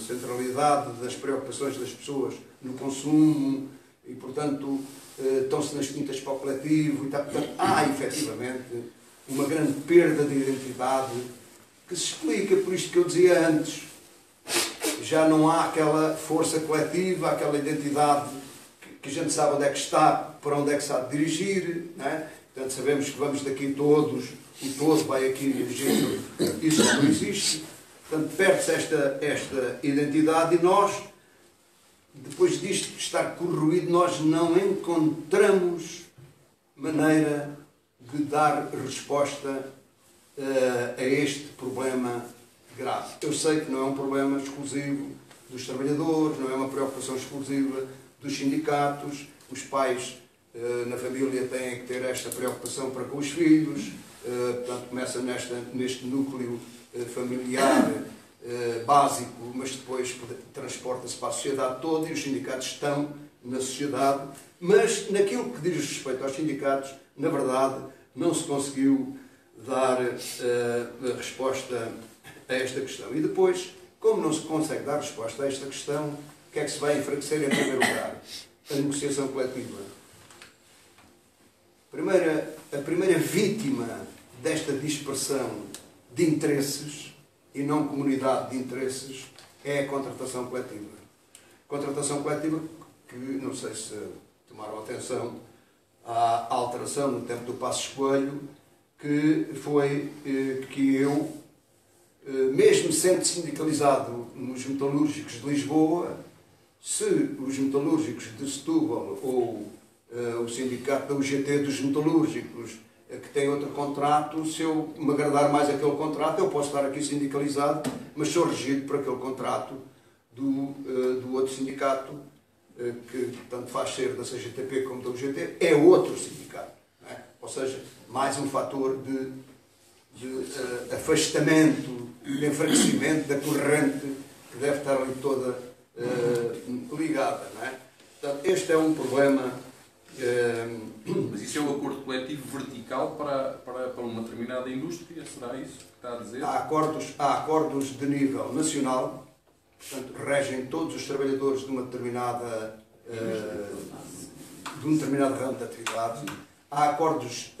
centralidade das preocupações das pessoas, no consumo, e, portanto, estão-se nas tintas para o coletivo, e tal. Portanto, há, efetivamente, uma grande perda de identidade que se explica por isto que eu dizia antes. Já não há aquela força coletiva, aquela identidade que a gente sabe onde é que está, para onde é que se há de dirigir, não é? Portanto, sabemos que vamos daqui todos, o todo vai aqui dirigir, isso não existe. Portanto, perde-se esta identidade e nós, depois disto estar corroído, nós não encontramos maneira de dar resposta a este problema grave. Eu sei que não é um problema exclusivo dos trabalhadores, não é uma preocupação exclusiva dos sindicatos, os pais na família têm que ter esta preocupação para com os filhos, portanto começa neste núcleo familiar básico, mas depois transporta-se para a sociedade toda e os sindicatos estão na sociedade, mas naquilo que diz respeito aos sindicatos, na verdade, não se conseguiu dar a resposta a esta questão. E depois, como não se consegue dar resposta a esta questão, o que é que se vai enfraquecer em primeiro lugar? A negociação coletiva. A primeira vítima desta dispersão de interesses e não comunidade de interesses é a contratação coletiva. Contratação coletiva que, não sei se tomaram atenção, à alteração no tempo do Passos Coelho, que foi que eu, mesmo sendo sindicalizado nos metalúrgicos de Lisboa, se os metalúrgicos de Setúbal ou o sindicato da UGT dos metalúrgicos que tem outro contrato, se eu me agradar mais aquele contrato, eu posso estar aqui sindicalizado, mas sou regido por aquele contrato do outro sindicato, que tanto faz ser da CGTP como da UGT, é outro sindicato. Não é? Ou seja, mais um fator de afastamento, de enfraquecimento da corrente que deve estar ali toda ligada, não é? Portanto, este é um problema. Mas isso é um acordo coletivo vertical para uma determinada indústria? Será isso que está a dizer? Há acordos de nível nacional, portanto, regem todos os trabalhadores de uma determinada de um determinado ramo de atividade. Há acordos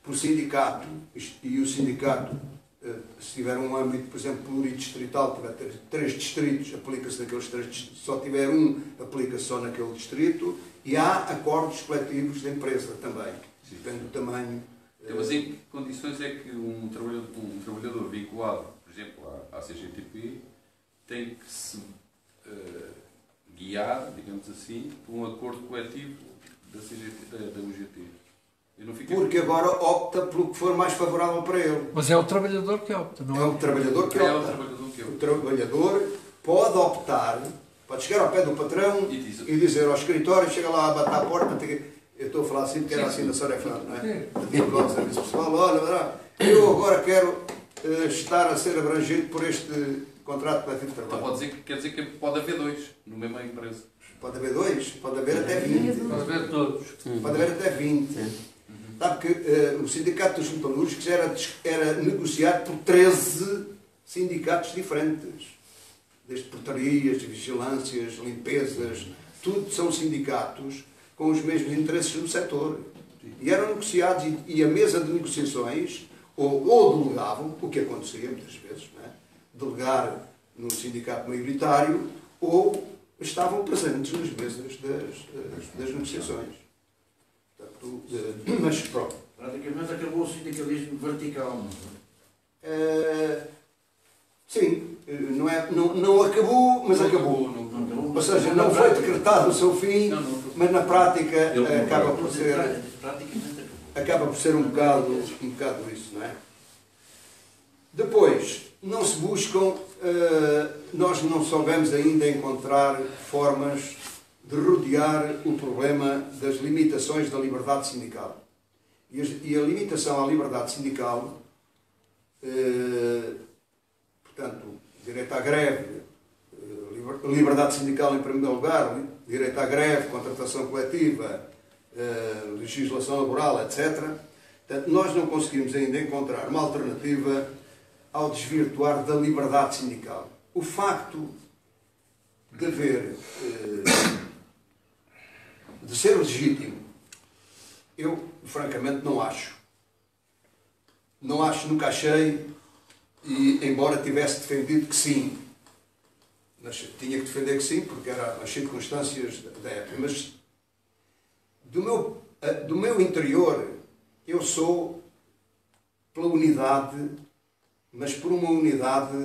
por sindicato, e o sindicato, se tiver um âmbito, por exemplo, pluridistrital, tiver 3 distritos, aplica-se naqueles 3 distritos. Se só tiver um, aplica-se só naquele distrito. E há acordos coletivos de empresa também, depende do tamanho. Mas em que condições é que um trabalhador vinculado, por exemplo, à CGTP, tem que se guiar, digamos assim, por um acordo coletivo da UGT? Porque agora opta pelo que for mais favorável para ele. Mas é o trabalhador que opta, não é? É o trabalhador que opta. O trabalhador pode optar, pode chegar ao pé do patrão e dizer ao escritório, chega lá a bater à porta, eu estou a falar assim porque era assim da Sra. Fernando, não é? Digo ao serviço pessoal, olha, eu agora quero estar a ser abrangido por este contrato coletivo de trabalho. Então quer dizer que pode haver 2 na mesma empresa? Pode haver 2, pode haver até 20. Pode haver todos. Pode haver até 20. Sabe que o Sindicato dos Metalúrgicos era negociado por 13 sindicatos diferentes. Desde portarias, vigilâncias, limpezas, tudo são sindicatos com os mesmos interesses no setor. E eram negociados, e a mesa de negociações ou delegavam, o que acontecia muitas vezes, não é? Delegar no sindicato maioritário, ou estavam presentes nas mesas das negociações. Portanto, mas pronto. Praticamente acabou o sindicalismo vertical, não é? Sim, não acabou, mas acabou. Ou seja, não foi decretado o seu fim, mas na prática acaba por ser um bocado isso, não é? Depois, não se buscam, nós não soubemos ainda encontrar formas de rodear o problema das limitações da liberdade sindical. E a limitação à liberdade sindical, portanto, direito à greve, liberdade sindical em primeiro lugar, direito à greve, contratação coletiva, legislação laboral, etc. Portanto, nós não conseguimos ainda encontrar uma alternativa ao desvirtuar da liberdade sindical. O facto de haver, de ser legítimo, eu francamente não acho. Não acho, nunca achei, e embora tivesse defendido que sim, mas tinha que defender que sim, porque eram as circunstâncias da época. Mas do meu interior, eu sou pela unidade, mas por uma unidade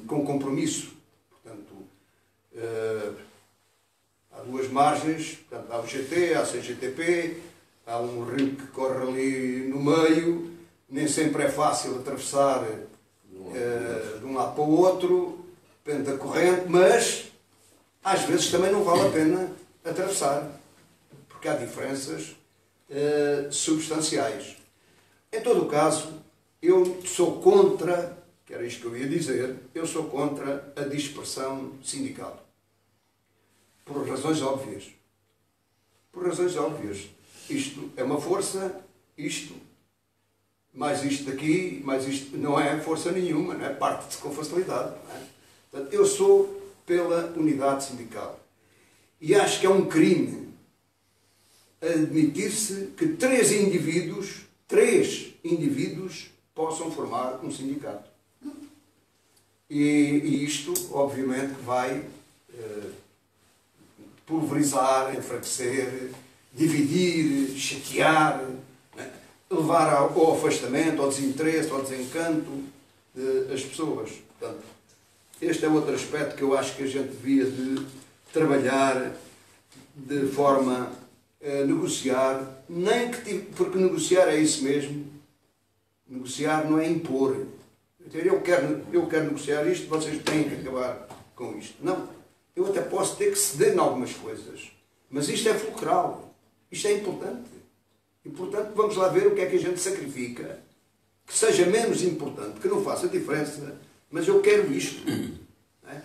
com compromisso. Portanto, há duas margens, portanto, há o GT, há a CGTP, há um rio que corre ali no meio, nem sempre é fácil atravessar de um lado para o outro, depende da corrente, mas às vezes também não vale a pena atravessar, porque há diferenças substanciais. Em todo o caso, eu sou contra, que era isto que eu ia dizer, eu sou contra a dispersão sindical. Por razões óbvias. Por razões óbvias. Isto é uma força, mais isto daqui, mais isto, não é força nenhuma, não é? Parte-se com facilidade. Não é? Portanto, eu sou pela unidade sindical. E acho que é um crime admitir-se que três indivíduos possam formar um sindicato. E isto, obviamente, vai pulverizar, enfraquecer, dividir, chatear, né? Levar ao afastamento, ao desinteresse, ao desencanto das pessoas. Portanto, este é outro aspecto que eu acho que a gente devia de trabalhar de forma a negociar, porque negociar é isso mesmo. Negociar não é impor. Eu quero negociar isto, vocês têm que acabar com isto. Não. Eu até posso ter que ceder em algumas coisas. Mas isto é fulcral. Isto é importante. E, portanto, vamos lá ver o que é que a gente sacrifica que seja menos importante, que não faça diferença mas eu quero isto. Não é?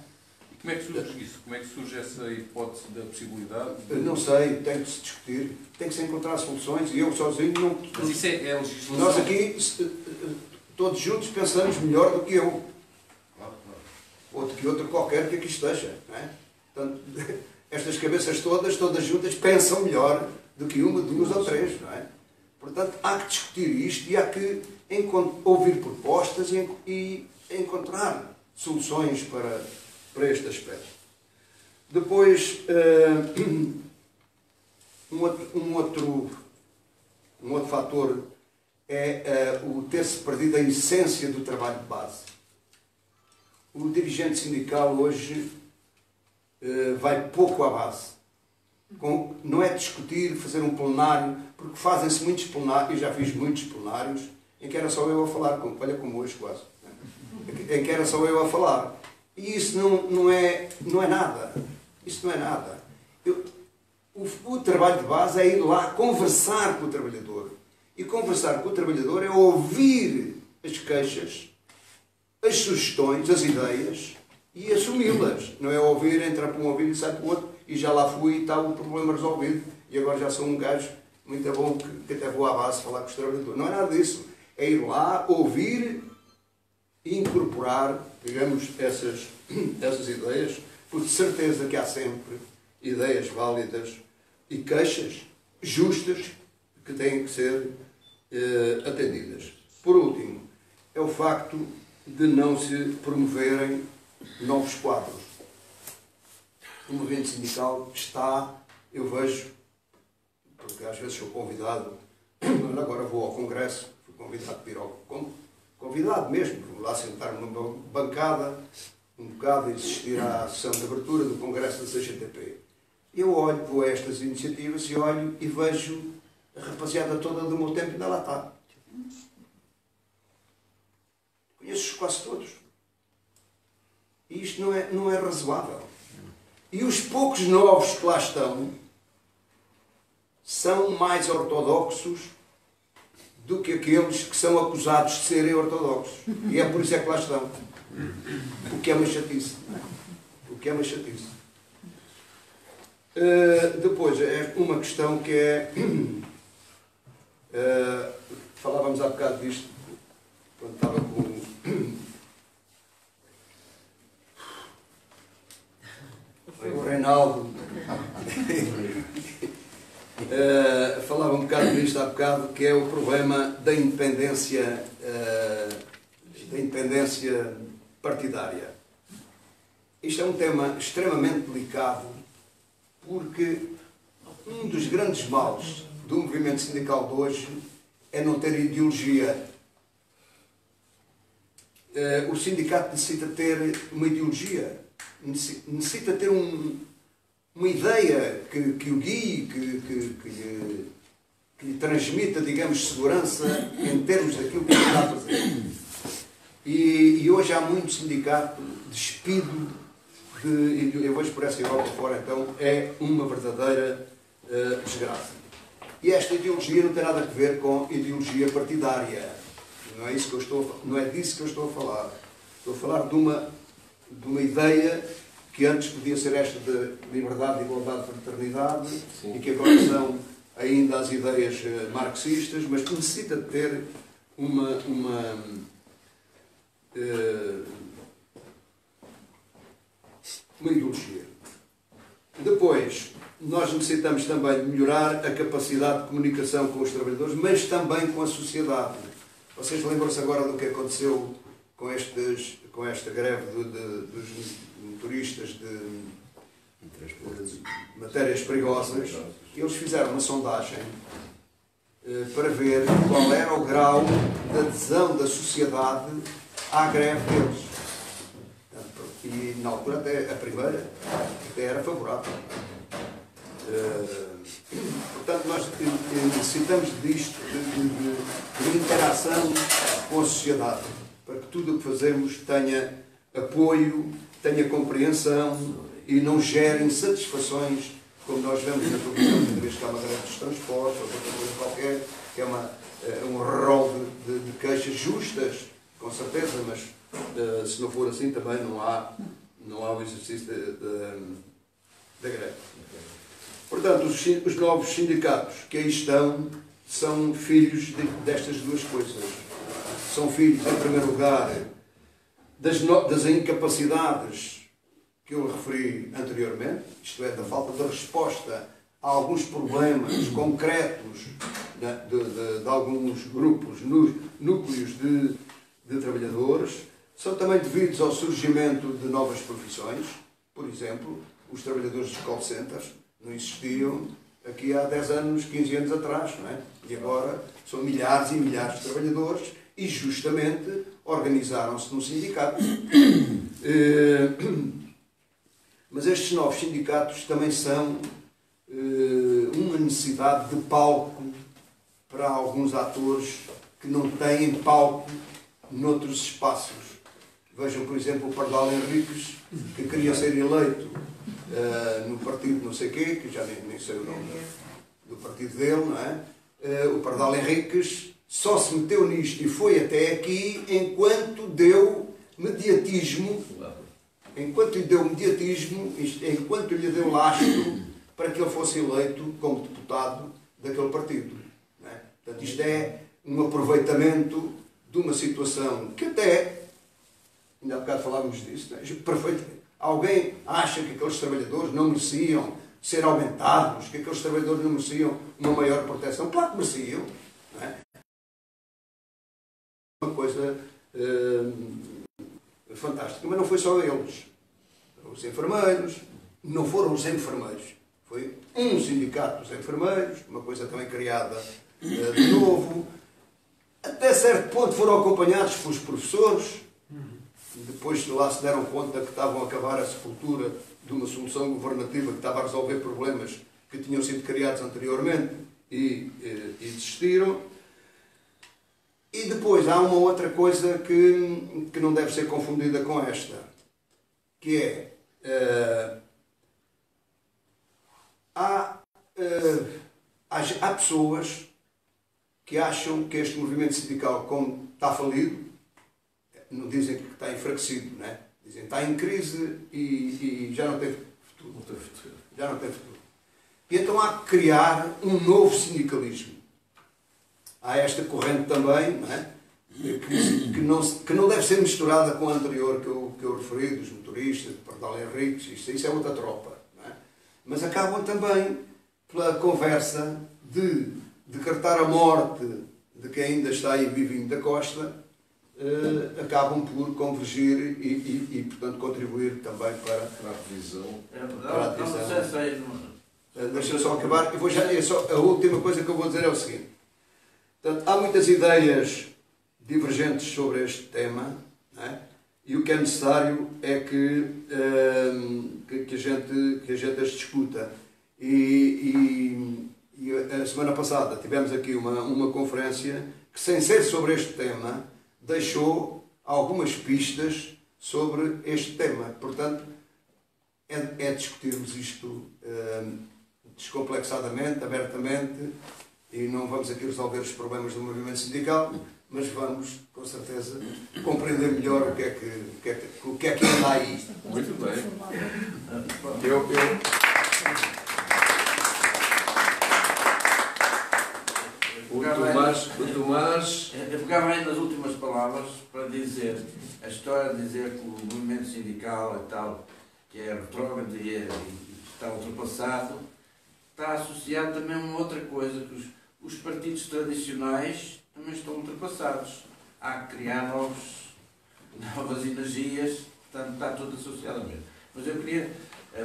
E como é que surge isso? Como é que surge essa hipótese da possibilidade? Não sei, tem que se discutir, tem que se encontrar soluções e eu sozinho não... Mas isso é legislação. Nós aqui, todos juntos, pensamos melhor do que eu. Ou do que outro qualquer que aqui esteja. Não é? Portanto, estas cabeças todas juntas, pensam melhor do que uma, duas ou três. Não é? Portanto, há que discutir isto e há que ouvir propostas e encontrar soluções para este aspecto. Depois, um outro fator é o ter-se perdido a essência do trabalho de base. O dirigente sindical hoje vai pouco à base. Não é discutir, fazer um plenário, porque fazem-se muitos plenários, eu já fiz muitos plenários, em que era só eu a falar, olha como hoje quase, em que era só eu a falar. E isso não é nada. Isso não é nada. O trabalho de base é ir lá conversar com o trabalhador. E conversar com o trabalhador é ouvir as queixas, as sugestões, as ideias e assumi-las. Não é ouvir, entrar para um ouvido e sai para o outro e já lá fui e está o problema resolvido e agora já sou um gajo muito bom que até vou à base falar com os trabalhadores. Não é nada disso. É ir lá, ouvir e incorporar, digamos, essas ideias, porque de certeza que há sempre ideias válidas e queixas justas que têm que ser atendidas. Por último, é o facto de não se promoverem novos quadros. O movimento sindical está, eu vejo, porque às vezes sou convidado, agora vou ao Congresso, fui convidado para ir ao convidado mesmo, vou lá sentar-me numa bancada, um bocado, e assistir à sessão de abertura do Congresso da CGTP. Eu olho, vou a estas iniciativas e olho e vejo a rapaziada toda do meu tempo ainda lá está. Conheço-os quase todos. E isto não é razoável. E os poucos novos que lá estão são mais ortodoxos do que aqueles que são acusados de serem ortodoxos. E é por isso é que lá estão. O que é uma chatice. O que é uma chatice. Depois, é uma questão que é... falávamos há bocado disto, quando estava com o Reinaldo. Falava um bocado disto há bocado, que é o problema da independência partidária. Isto é um tema extremamente delicado, porque um dos grandes males do movimento sindical de hoje é não ter ideologia. O sindicato necessita ter uma ideologia, necessita ter uma ideia que o guie, que lhe transmita, digamos, segurança em termos daquilo que ele está a fazer. E hoje há muito sindicato despido eu vejo por essa Europa fora, então é uma verdadeira desgraça. E esta ideologia não tem nada a ver com ideologia partidária. Não é disso que eu estou a falar. Estou a falar de uma ideia que antes podia ser esta de liberdade, igualdade, fraternidade, sim, e que agora são ainda as ideias marxistas, mas que necessita de ter uma ideologia. Depois, nós necessitamos também de melhorar a capacidade de comunicação com os trabalhadores, mas também com a sociedade. Vocês lembram-se agora do que aconteceu com esta greve dos motoristas de matérias perigosas? Eles fizeram uma sondagem para ver qual era o grau de adesão da sociedade à greve deles. E na altura, até a primeira, até era favorável. Portanto, nós necessitamos disto, de interação com a sociedade, para que tudo o que fazemos tenha apoio, tenha compreensão e não gere insatisfações, como nós vemos na televisão, cada vez que há uma greve dos transportes, ou outra coisa qualquer, que é um rol de queixas justas, com certeza, mas Se não for assim, também não há o exercício da greve. Portanto, os novos sindicatos que aí estão são filhos destas duas coisas. São filhos, em primeiro lugar, das incapacidades que eu referi anteriormente, isto é, da falta de resposta a alguns problemas concretos de alguns grupos, núcleos de trabalhadores. São também devidos ao surgimento de novas profissões. Por exemplo, os trabalhadores dos call centers não existiam aqui há 10 anos, 15 anos atrás, não é? E agora são milhares e milhares de trabalhadores e justamente organizaram-se num sindicato. Mas estes novos sindicatos também são uma necessidade de palco para alguns atores que não têm palco noutros espaços. Vejam, por exemplo, o Pardal Henriques, que queria ser eleito no partido não sei quê, que já nem sei o nome do partido dele, não é? O Pardal Henriques só se meteu nisto e foi até aqui enquanto deu mediatismo, enquanto lhe deu lastro para que ele fosse eleito como deputado daquele partido. Não é? Portanto, isto é um aproveitamento de uma situação que até, ainda há bocado falávamos disso, perfeito. Alguém acha que aqueles trabalhadores não mereciam ser aumentados, que aqueles trabalhadores não mereciam uma maior proteção? Claro que mereciam. Não é? Uma coisa fantástica, mas não foi só eles. Os enfermeiros, não foram os enfermeiros. Foi um sindicato dos enfermeiros, uma coisa também criada de novo. Até certo ponto foram acompanhados pelos professores. Depois lá se deram conta que estavam a acabar a sepultura de uma solução governativa que estava a resolver problemas que tinham sido criados anteriormente e desistiram. E depois há uma outra coisa que não deve ser confundida com esta, que é há pessoas que acham que este movimento sindical, como está falido, não dizem que está enfraquecido, não é? Dizem que está em crise e já não tem futuro. Já não tem futuro. E então há que criar um novo sindicalismo. Há esta corrente também, não é? que não deve ser misturada com a anterior que eu referi, dos motoristas, de Pardal Henriques, isso é outra tropa. Não é? Mas acabam também pela conversa de decretar a morte de quem ainda está aí vivinho da costa, acabam por convergir e portanto, contribuir também para a revisão. Para a divisão. Deixa-me só acabar. A última coisa que eu vou dizer é o seguinte. Portanto, há muitas ideias divergentes sobre este tema, não é? E o que é necessário é que a gente as discuta. E a semana passada tivemos aqui uma conferência que, sem ser sobre este tema, deixou algumas pistas sobre este tema. Portanto, é discutirmos isto descomplexadamente, abertamente, e não vamos aqui resolver os problemas do movimento sindical, mas vamos, com certeza, compreender melhor o que é que anda aí. Muito bem. O Tomás... Eu pegava aí nas últimas palavras para dizer, a história de dizer que o movimento sindical e tal, que é retrógrado e está ultrapassado, está associado também a uma outra coisa, que os partidos tradicionais também estão ultrapassados. Há que criar novas energias, portanto está tudo associado a mesmo. Mas eu queria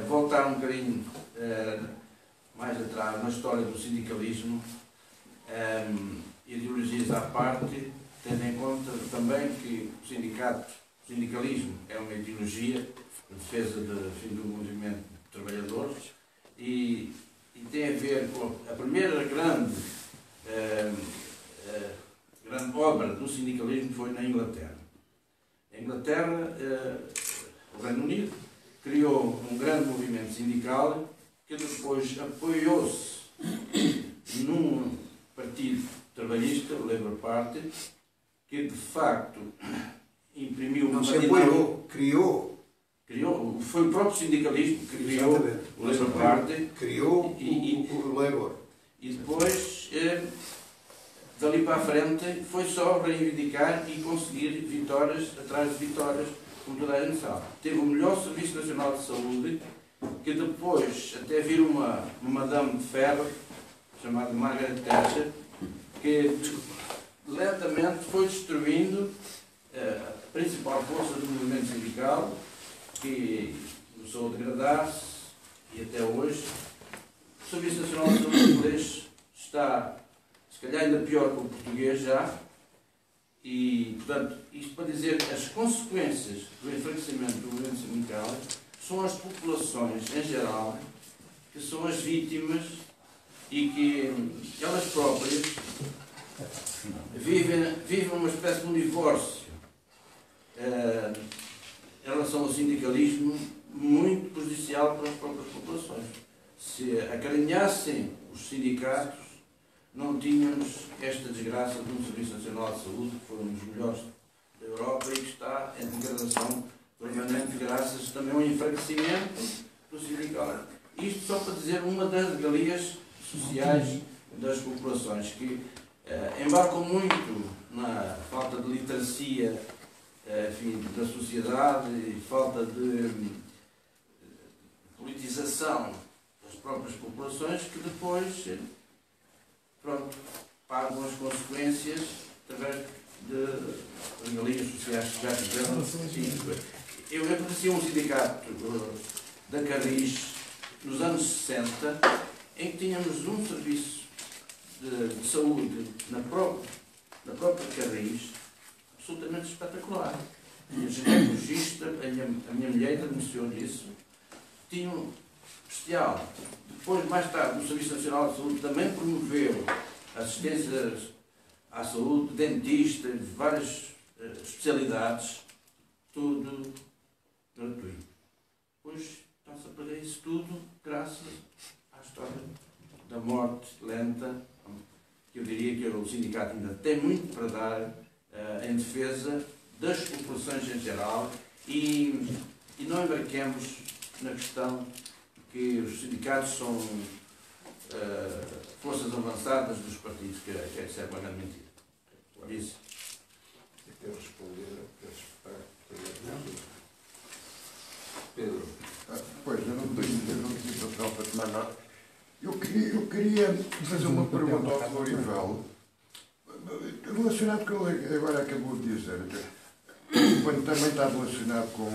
voltar um bocadinho mais atrás na história do sindicalismo, ideologias à parte, tendo em conta também que o sindicalismo é uma ideologia de defesa do movimento de trabalhadores e tem a ver com a primeira grande obra do sindicalismo foi na Inglaterra. A Inglaterra, o Reino Unido, criou um grande movimento sindical que depois apoiou-se num partido trabalhista, o Labour Party, que de facto imprimiu Não uma se apoiou, criou. criou, foi o próprio sindicalismo que criou Exatamente. o Labour Party Criou E- o Labour. e depois, dali para a frente, foi só reivindicar e conseguir vitórias atrás de vitórias, como toda a gente sabe. Teve o melhor Serviço Nacional de Saúde, que depois até vir uma Madame de Ferro, chamada Margaret Thatcher, que lentamente foi destruindo a principal força do movimento sindical, que começou a degradar-se e até hoje o Serviço Nacional de Saúde inglês está, se calhar, ainda pior que o português já. E, portanto, isto para dizer que as consequências do enfraquecimento do movimento sindical são as populações em geral que são as vítimas e que elas próprias vivem uma espécie de um divórcio em relação ao sindicalismo muito prejudicial para as próprias populações. Se acarinhassem os sindicatos, não tínhamos esta desgraça de um Serviço Nacional de Saúde, que foi um dos melhores da Europa e que está em degradação permanente, graças também ao enfraquecimento do sindical. Isto só para dizer uma das regalias sociais das populações, que embarcam muito na falta de literacia enfim, da sociedade e falta de politização das próprias populações, que depois pronto, pagam as consequências através de regalias sociais que já tiveram. Eu conheci um sindicato da Carris nos anos 60, em que tínhamos um serviço de saúde na própria Carris absolutamente espetacular. E a ginecologista, a minha mulher denunciou disso, tinha um especial. Depois, mais tarde, o Serviço Nacional de Saúde também promoveu assistência à saúde, dentista, várias especialidades, tudo gratuito. Depois está-se a perder isso tudo graças à história da morte lenta, que eu diria que o sindicato ainda tem muito para dar em defesa das populações em geral e não embarquemos na questão que os sindicatos são forças avançadas dos partidos, que isso é uma grande mentira. Por isso. Quero responder Pedro. Pois, eu não tenho papel para tomar nota. Eu queria fazer uma pergunta ao Florivel, relacionado com o que agora acabou de dizer, quando também está relacionado com...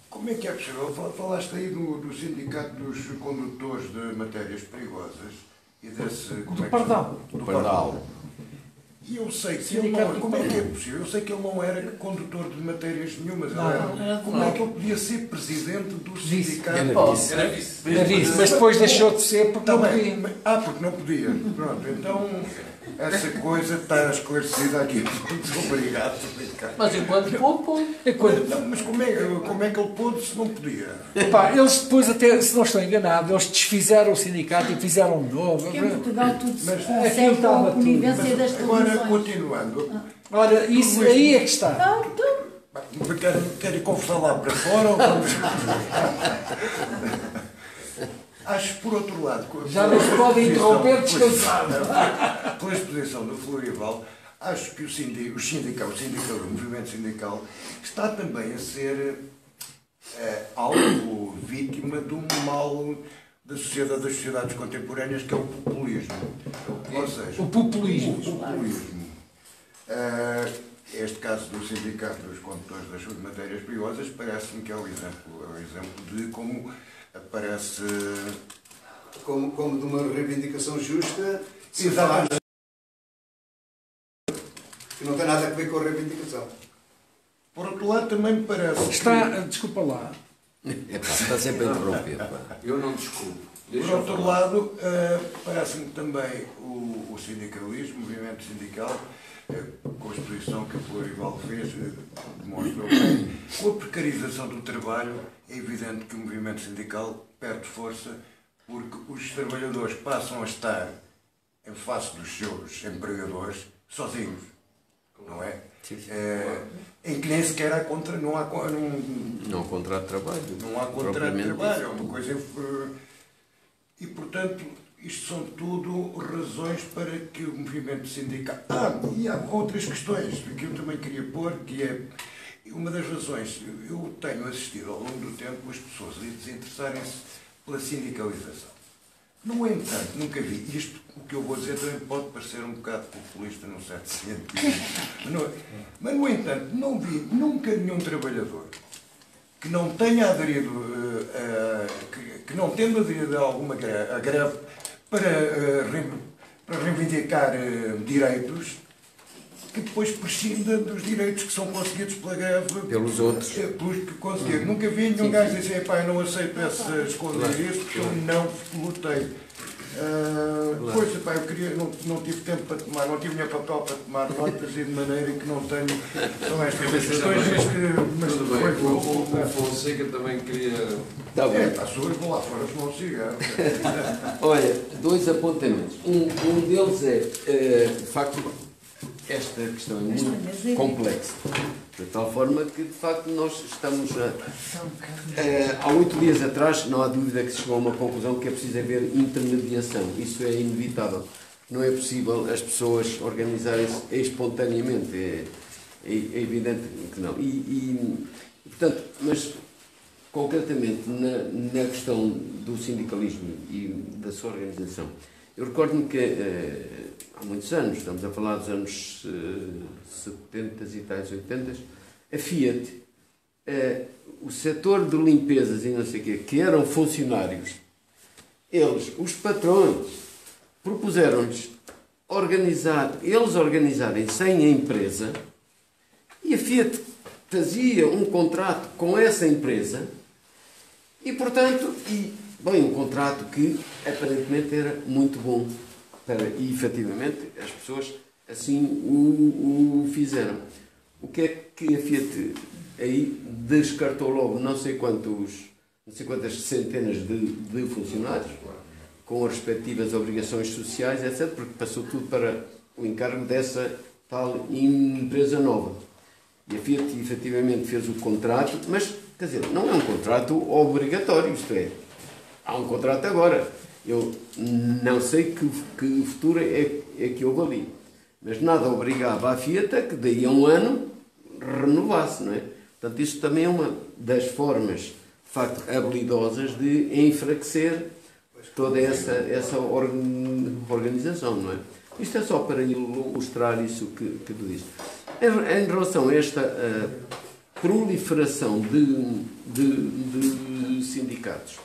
Como é que é possível? Falaste aí do sindicato dos condutores de matérias perigosas e desse... Do Pardal. Do Pardal. E eu sei que ele não... Como é que é possível? Eu sei que ele não era condutor de matérias nenhumas. Como é que ele podia ser presidente do sindicato? Era vice. Era isso, mas depois deixou de ser porque não podia. Porque não podia. Pronto, então essa coisa está esclarecida aqui. Muito obrigado. Mas enquanto pôde. Não, mas como é que ele pôde se não podia? Epá, eles depois, até, se não estou enganado, eles desfizeram o sindicato e fizeram um novo. Porque em Portugal tudo se Mas consegue aquilo com estava a tudo. conivência das Agora, televisões. continuando. Ora, isso aí é que está. Querem conversar lá para fora ou vamos... Acho, por outro lado... Já não se pode interromper descansado. Com a exposição do Florival, acho que o movimento sindical, está também a ser algo vítima de um mal das sociedades contemporâneas, que é o populismo. Ou seja, O populismo. O populismo. Este caso do sindicato dos condutores das matérias perigosas parece-me que é o exemplo de como aparece... Como de uma reivindicação justa, se Exatamente. faz, que não tem nada a ver com a reivindicação. Por outro lado, também me parece Está, desculpa lá. Está sempre a interromper. Eu não desculpo. Por outro lado, parece-me também o sindicalismo, o movimento sindical, com a exposição que o Florival fez, demonstrou bem, com a precarização do trabalho, é evidente que o movimento sindical perde força, porque os trabalhadores passam a estar em face dos seus empregadores sozinhos, não é? em que nem sequer há não há contrato de trabalho. Não há contrato de trabalho, é uma coisa. E, portanto, isto são tudo razões para que o movimento sindical. E há outras questões que eu também queria pôr, que é uma das razões. Eu tenho assistido ao longo do tempo as pessoas a desinteressarem-se pela sindicalização. No entanto, nunca vi isto, o que eu vou dizer também pode parecer um bocado populista num certo sentido, mas no entanto, não vi nunca nenhum trabalhador que não tenha aderido, que não tendo aderido a alguma greve para reivindicar direitos, que depois prescinda dos direitos que são conseguidos pela greve pelos outros. Pelos que conseguiram. Nunca vi nenhum gajo dizer, pá, eu não aceito esconder isso porque eu não lutei. Pois, pá, eu queria, não tive tempo para tomar, não tive nenhum papel para tomar notas e de maneira que não tenho. São estas questões, mas tudo bem, o Fonseca também queria. Tá bem. Eu vou lá fora fumar um cigarro. Olha, 2 apontamentos. Um deles é, de facto, esta questão é muito complexa, de tal forma que, de facto, nós estamos há 8 dias atrás, não há dúvida que se chegou a uma conclusão que é preciso haver intermediação. Isso é inevitável. Não é possível as pessoas organizarem-se espontaneamente. É evidente que não. Portanto, mas, concretamente, na questão do sindicalismo e da sua organização, eu recordo-me que há muitos anos, estamos a falar dos anos 70 e tais 80, a Fiat, o setor de limpezas e não sei o quê, que eram funcionários, eles, os patrões, propuseram-lhes organizarem-se em empresa e a Fiat fazia um contrato com essa empresa e, portanto, um contrato que aparentemente era muito bom e efetivamente as pessoas assim o fizeram. O que é que a Fiat aí descartou logo não sei quantas centenas de funcionários com as respectivas obrigações sociais, etc., porque passou tudo para o encargo dessa tal empresa nova. E a Fiat efetivamente fez o contrato, mas, quer dizer, não é um contrato obrigatório, isto é, há um contrato agora. Eu não sei que futuro é que houve ali. Mas nada obrigava a Fiat a que daí a um ano renovasse, não é? Portanto, isso também é uma das formas, de facto, habilidosas de enfraquecer toda essa organização, não é? Isto é só para ilustrar isso que tu disse. Em relação a esta proliferação de sindicatos,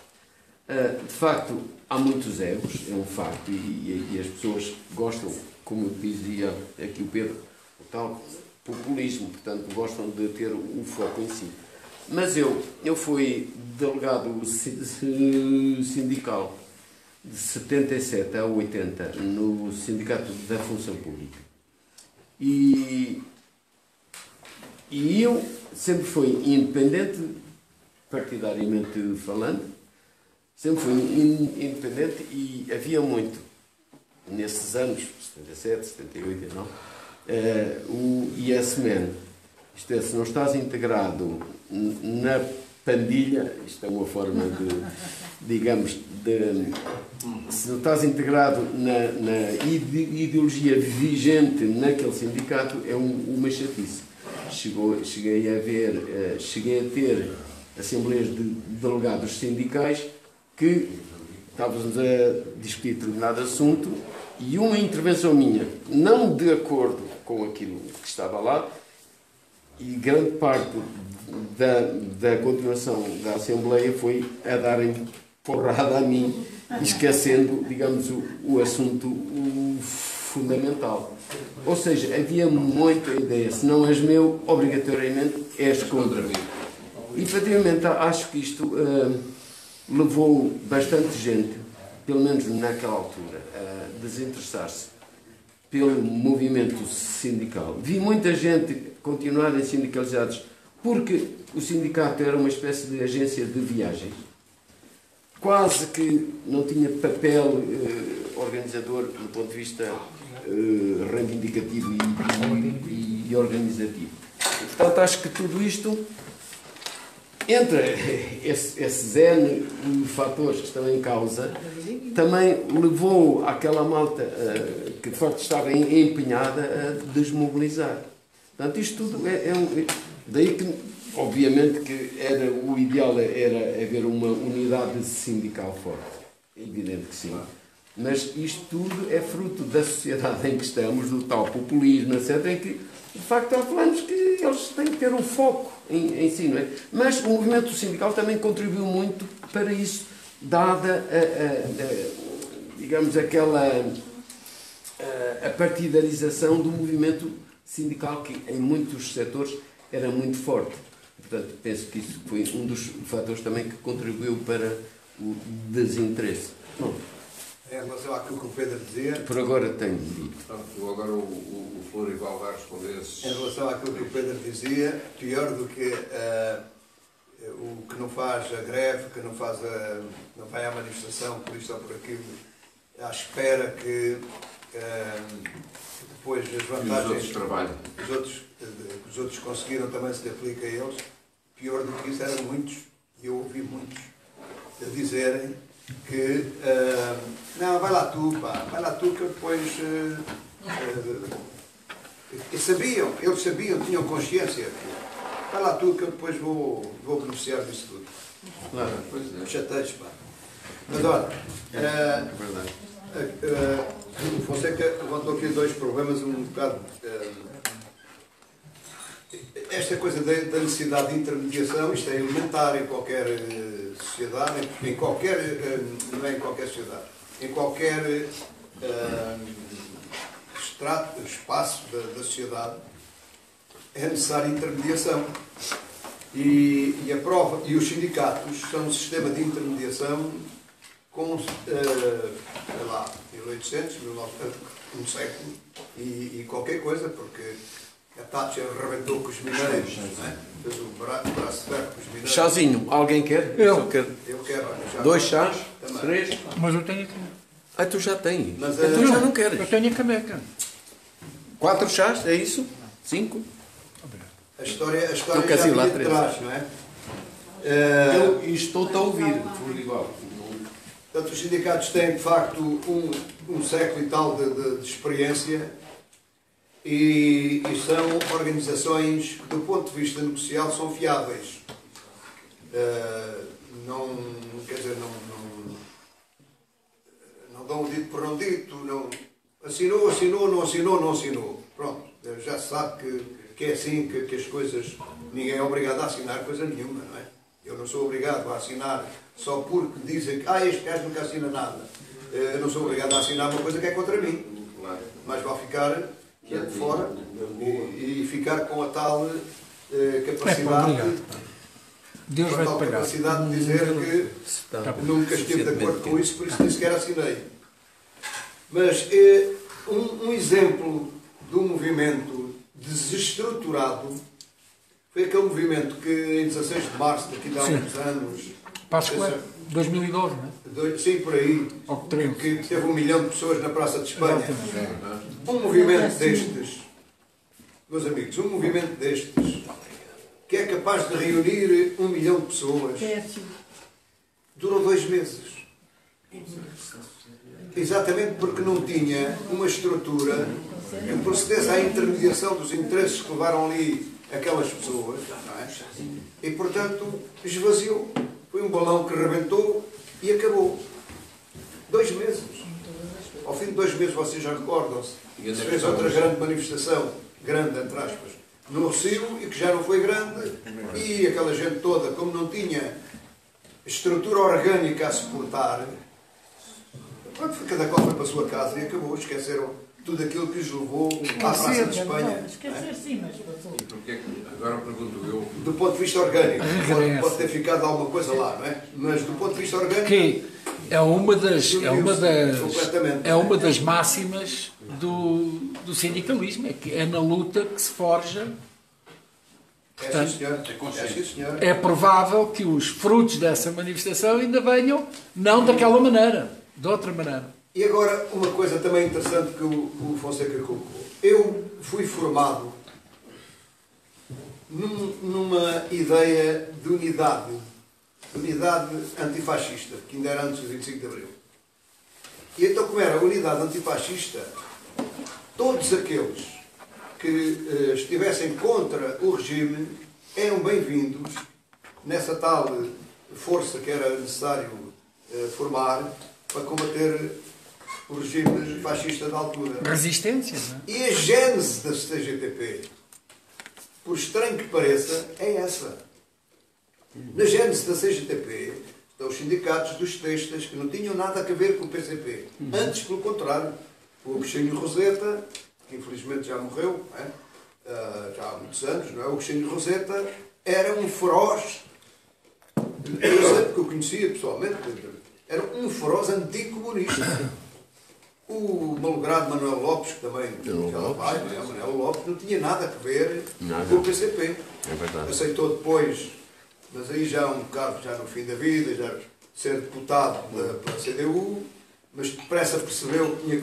de facto, há muitos egos, é um facto, e as pessoas gostam, como dizia aqui o Pedro, o tal populismo, portanto, gostam de ter o foco em si. Mas eu fui delegado sindical de 77 a 80 no Sindicato da Função Pública. E eu sempre fui independente, partidariamente falando, sempre fui independente e havia muito, nesses anos, 77, 78 e não, o ISMN. Isto é, se não estás integrado na pandilha, isto é uma forma digamos, se não estás integrado na ideologia vigente naquele sindicato, é uma chatice. Cheguei a ter assembleias de delegados sindicais que estávamos a discutir determinado assunto e uma intervenção minha, não de acordo com aquilo que estava lá, e grande parte da continuação da Assembleia foi a darem porrada a mim, esquecendo, digamos, o assunto fundamental. Ou seja, havia muita ideia, se não és meu, obrigatoriamente és contra mim. E, efetivamente, acho que isto levou bastante gente, pelo menos naquela altura, a desinteressar-se pelo movimento sindical. Vi muita gente continuarem sindicalizados porque o sindicato era uma espécie de agência de viagens, quase que não tinha papel organizador do ponto de vista reivindicativo e e organizativo. Portanto, acho que tudo isto, entre esses N fatores que estão em causa, também levou aquela malta que de facto estava empenhada a desmobilizar. Portanto, isto tudo daí que, obviamente, que o ideal era haver uma unidade sindical forte. É evidente que sim. Mas isto tudo é fruto da sociedade em que estamos, do tal populismo, etc., em que, de facto, há planos que eles têm que ter um foco em si, não é? Mas o movimento sindical também contribuiu muito para isso, dada digamos, a partidarização do movimento sindical, que em muitos setores era muito forte. Portanto, penso que isso foi um dos fatores também que contribuiu para o desinteresse. Bom, em relação àquilo que o Pedro dizia... Por agora tenho dito. Agora o Florival vai responder esses... Em relação àquilo que o Pedro dizia, pior do que o que não faz a greve, que não vai à manifestação por isto ou por aquilo, à espera que depois as vantagens que os outros conseguiram também se aplica a eles. Pior do que isso eram muitos, e eu ouvi muitos, a dizerem que não, vai lá tu, pá, vai lá tu que eu depois... eles sabiam, tinham consciência. Vai lá tu que eu depois vou beneficiar disso tudo. Claro, pois é. Chateiros, pá. Mas olha, o Fonseca levantou aqui dois problemas um bocado... esta coisa da necessidade de intermediação, isto é elementar em qualquer sociedade, não é em qualquer sociedade, em qualquer espaço da sociedade, é necessária intermediação. E a prova, e os sindicatos são um sistema de intermediação com, sei lá, 1800, 1900, um século e qualquer coisa, porque a Thatcher arrebentou com os mineiros, fez o braço de ferro com os mineiros. Chazinho, alguém quer? Eu quero. Já 2 chás? também. 3? Mas eu tenho aqui. Ah, tu já tens. Mas, tu já não queres. Eu tenho a caneca. 4 chás, é isso? 5? A história Eu quero ir lá já vinha de trás, não é? Eu estou-te a ouvir, igual. Portanto, os sindicatos têm, de facto, um século e tal de experiência e são organizações que, do ponto de vista negocial, são fiáveis. Quer dizer, não dão o dito por não dito, não, assinou, não assinou. Pronto, já se sabe que é assim, que as coisas, ninguém é obrigado a assinar coisa nenhuma, não é? Eu não sou obrigado a assinar só porque dizem que este gajo nunca assina nada. Eu não sou obrigado a assinar uma coisa que é contra mim. Mas vai ficar de fora e ficar com a tal capacidade, Deus vai pagar. Capacidade de dizer que nunca estive de acordo com isso, por isso nem sequer assinei. Mas um exemplo de um movimento desestruturado foi aquele movimento que em 16 de março, daqui a uns anos... Páscoa, 2012, não é? Sim, por aí, que teve 1 milhão de pessoas na Praça de Espanha. Um movimento destes, meus amigos, um movimento destes, que é capaz de reunir 1 milhão de pessoas, durou 2 meses. Exatamente porque não tinha uma estrutura que procedesse à intermediação dos interesses que levaram ali aquelas pessoas, não é? E portanto esvaziou. Foi um balão que rebentou e acabou. 2 meses. Ao fim de 2 meses, vocês já recordam-se, se fez outra grande manifestação, grande entre aspas, no Rossio, e que já não foi grande, e aquela gente toda, como não tinha estrutura orgânica a suportar, pronto, cada qual foi para a sua casa e acabou. Esqueceram tudo aquilo que os levou à Praça de Espanha. Esquecer sim, mas passou. E porque é que, agora pergunto eu... Do ponto de vista orgânico, pode ter ficado alguma coisa lá, não é? Mas do ponto de vista orgânico... Que é uma das máximas do sindicalismo, é que é na luta que se forja. Portanto, é provável que os frutos dessa manifestação ainda venham, não daquela maneira, de outra maneira. E agora, uma coisa também interessante que o Fonseca colocou. Eu fui formado numa ideia de unidade antifascista, que ainda era antes do 25 de Abril. E então, como era a unidade antifascista, todos aqueles que estivessem contra o regime eram bem-vindos nessa tal força que era necessário formar para combater o regime fascista da altura. Resistência, não é? E a gênese da CGTP, por estranho que pareça, é essa. Na gênese da CGTP estão os sindicatos dos textas que não tinham nada a ver com o PCP. Antes, pelo contrário, o Agostinho Roseta, que infelizmente já morreu, não é? Já há muitos anos, não é? O Agostinho Roseta era um feroz, eu sei porque eu conhecia pessoalmente, era um feroz anticomunista. O malogrado Manuel Lopes, que também já vai, Manuel Lopes, não tinha nada a ver com o PCP. É verdade. Aceitou depois, mas aí já um bocado, já no fim da vida, já ser deputado pela CDU, mas depressa percebeu que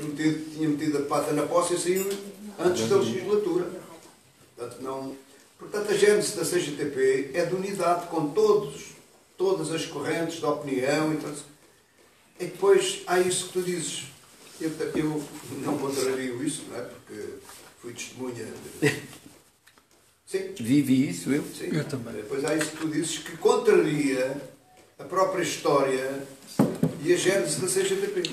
tinha metido a pata na poça e saiu antes da legislatura. Portanto, a gênese da CGTP é de unidade com todas as correntes de opinião. E depois há isso que tu dizes. Eu não contrario isso, não é? Porque fui testemunha de... Sim. Vivi isso, eu? Sim. Eu também. Depois há isso que tu dizes que contraria a própria história e a gênese da CGTP.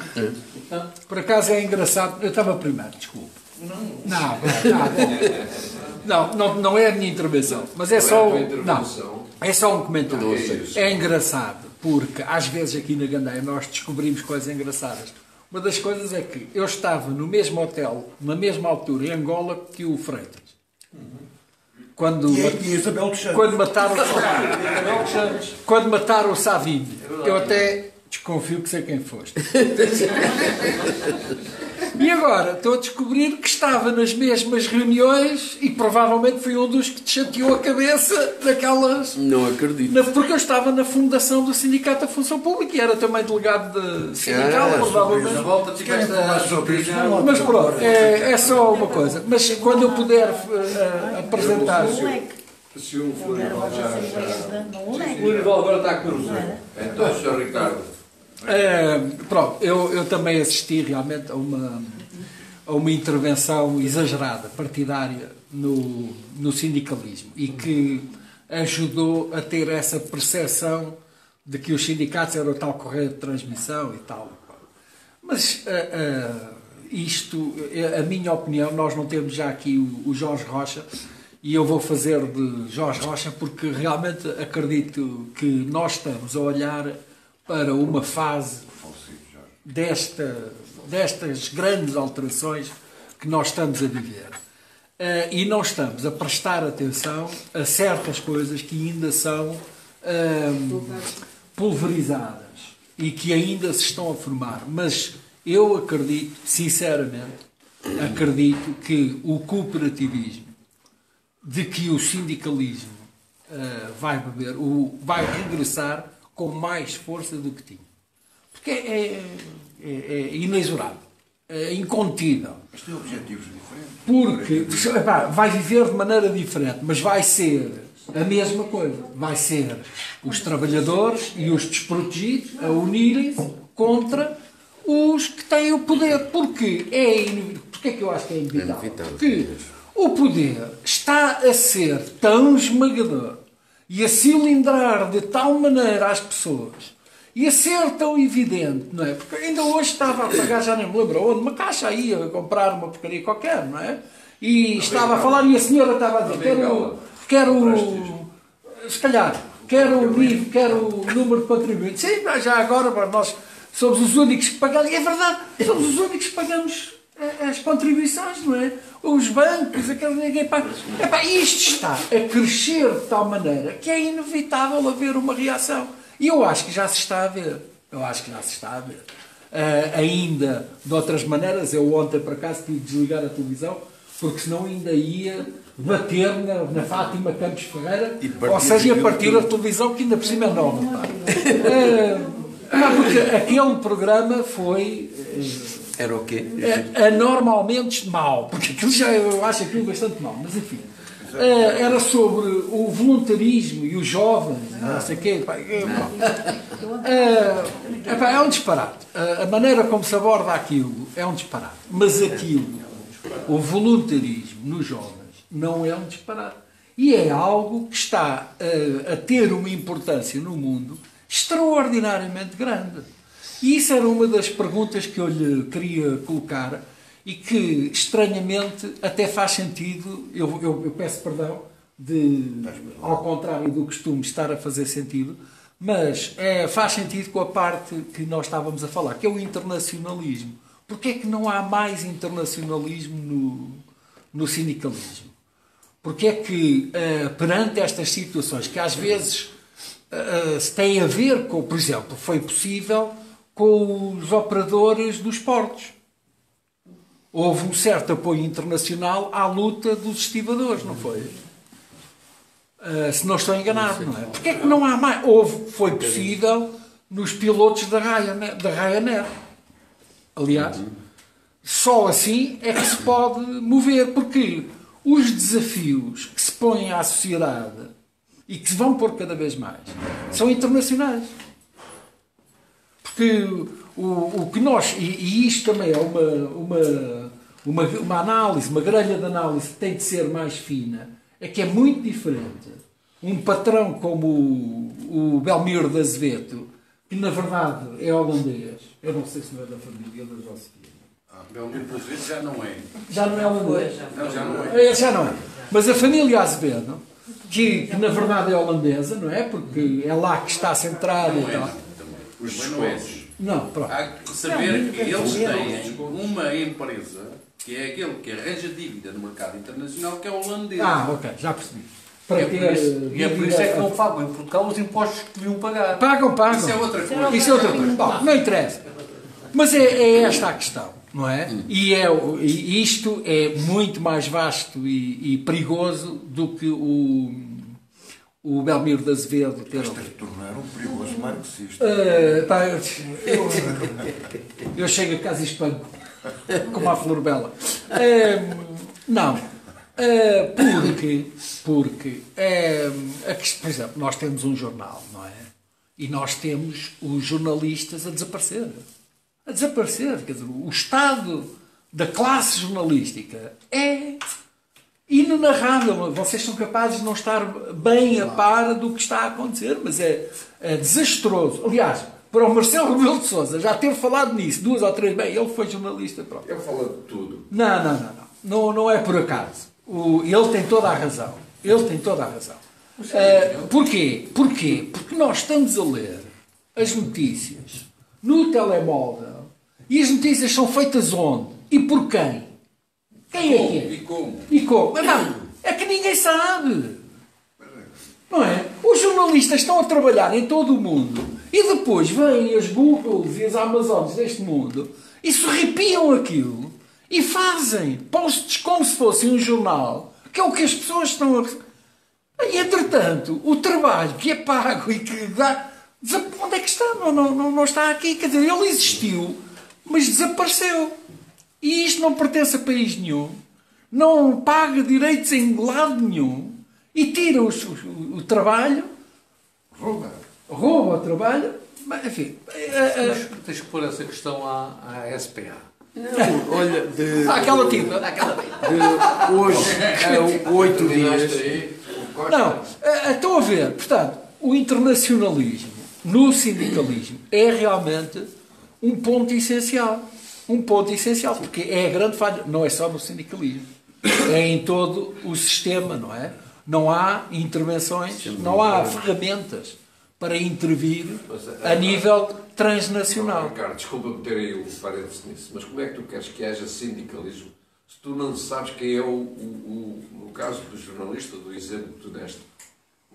Por acaso é engraçado. Eu estava primeiro, desculpe. Não é a minha intervenção, mas é só. Não, é só um comentário. É engraçado, porque às vezes aqui na Gandeia nós descobrimos coisas engraçadas. Uma das coisas é que eu estava no mesmo hotel, na mesma altura, em Angola, que o Freitas. Quando mataram o Savimbi. Eu até desconfio que sei quem foste. E agora estou a descobrir que estava nas mesmas reuniões e provavelmente fui um dos que te chateou a cabeça daquelas... Não acredito. Porque eu estava na fundação do Sindicato da Função Pública e era também delegado de sindical, provavelmente. Na volta tiveste Mas pronto, é só uma coisa. Mas quando eu puder apresentar... Se o Florival O Florival agora está com o Então, Sr. Ricardo. Pronto, eu também assisti realmente a uma intervenção exagerada, partidária, no sindicalismo e que ajudou a ter essa percepção de que os sindicatos eram o tal correio de transmissão e tal. Mas isto, a minha opinião, nós não temos já aqui o Jorge Rocha e eu vou fazer de Jorge Rocha porque realmente acredito que nós estamos a olhar para uma fase destas grandes alterações que nós estamos a viver. E não estamos a prestar atenção a certas coisas que ainda são pulverizadas e que ainda se estão a formar. Mas eu acredito, sinceramente, que o cooperativismo, de que o sindicalismo vai regressar com mais força do que tinha. Porque é inexorável, é incontível. Mas tem objetivos diferentes. Porque vai viver de maneira diferente, mas vai ser a mesma coisa. Vai ser os trabalhadores e os desprotegidos a unirem-se contra os que têm o poder. Porque é que eu acho que é inevitável? Porque o poder está a ser tão esmagador e a cilindrar de tal maneira às pessoas e a ser tão evidente, não é? Porque ainda hoje estava a pagar, já nem me lembro onde, uma caixa aí a comprar uma porcaria qualquer, não é? E estava a falar e a senhora estava a dizer, quero o NIF, quero o número de contribuintes. Sim, já agora nós somos os únicos que pagamos, e é verdade, somos os únicos que pagamos as contribuições, não é? Os bancos, ninguém paga. Isto está a crescer de tal maneira que é inevitável haver uma reação. E eu acho que já se está a ver. Ainda de outras maneiras, eu ontem por acaso tive de desligar a televisão, porque senão ainda ia bater na Fátima Campos Ferreira, ou seja, ia partir a televisão, que ainda por cima é nova. Porque aquele programa foi... Era o quê? Anormalmente mau, porque aquilo eu acho aquilo bastante mau, mas enfim. era sobre o voluntarismo e os jovens, não sei o quê. É um disparate. A maneira como se aborda aquilo é um disparate. Mas aquilo, o voluntarismo nos jovens, não é um disparate. E é algo que está a ter uma importância no mundo extraordinariamente grande. E isso era uma das perguntas que eu lhe queria colocar e que, estranhamente, até faz sentido, eu peço perdão, ao contrário do costume estar a fazer sentido, mas faz sentido com a parte que nós estávamos a falar, que é o internacionalismo. Porquê é que não há mais internacionalismo no sindicalismo? Porque é que, perante estas situações, que às vezes se têm a ver com, por exemplo, foi possível com os operadores dos portos. Houve um certo apoio internacional à luta dos estivadores, não foi? Se não estou enganado, não é? Porque é que não há mais? Foi possível nos pilotos da Ryanair. Aliás, só assim é que se pode mover, porque os desafios que se põem à sociedade e que se vão pôr cada vez mais são internacionais. Porque o que nós... E isto também é uma análise, uma grelha de análise que tem de ser mais fina, é que é muito diferente um patrão como o Belmiro de Azevedo, que na verdade é holandês, eu não sei se não é da família da Josefina. Belmiro de Azevedo já não é. Já não é holandês? Não, já não é. Já não é. Mas a família Azevedo, que na verdade é holandesa, não é? Porque é lá que está centrada e tal. Os descontos. Não, pronto. Há que saber que eles têm uma empresa que é aquele que arranja dívida no mercado internacional, que é holandês. Ok, já percebi. E é por isso que não pagam em Portugal os impostos que deviam pagar. Pagam. Isso é outra coisa. Isso é outra coisa. Bom, não interessa. Mas é esta a questão, não é? E isto é muito mais vasto e perigoso do que o Belmiro de Azevedo ter. Este tornar um perigoso marxista. Eu chego a casa e espanco, como a Flor Bela. Não. Porque por exemplo, nós temos um jornal, não é? E nós temos os jornalistas a desaparecer. Quer dizer, o estado da classe jornalística é inenarrável. Vocês são capazes de não estar bem a par do que está a acontecer, mas é desastroso. Aliás, para o Marcelo Rebelo de Sousa já ter falado nisso 2 ou 3 vezes, ele foi jornalista próprio. Ele fala de tudo. Não é por acaso. Ele tem toda a razão. Porquê? Porque nós estamos a ler as notícias no telemóvel e as notícias são feitas onde? E por quem? Quem é que é? E como? Mas não, é que ninguém sabe. Não é? Os jornalistas estão a trabalhar em todo o mundo e depois vêm as Googles e as Amazones deste mundo e se arrepiam aquilo e fazem posts como se fosse um jornal, que é o que as pessoas estão a... E, entretanto, o trabalho que é pago e que dá... Onde é que está? Não está aqui. Quer dizer, ele existiu, mas desapareceu. E isto não pertence a país nenhum, não paga direitos em lado nenhum e tira o trabalho, rouba o trabalho, mas, enfim... Tens que pôr essa questão à SPA. Não, olha, aquela tipa. De hoje a 8 dias. Não, estão a ver, portanto, o internacionalismo no sindicalismo é realmente um ponto essencial. Porque é a grande falha, não é só no sindicalismo, é em todo o sistema, não é? Não há intervenções, não há ferramentas para intervir a nível transnacional. Ricardo, desculpa meter aí o parênteses nisso, mas como é que tu queres que haja sindicalismo se tu não sabes quem é no caso do jornalista, do exemplo que tu deste,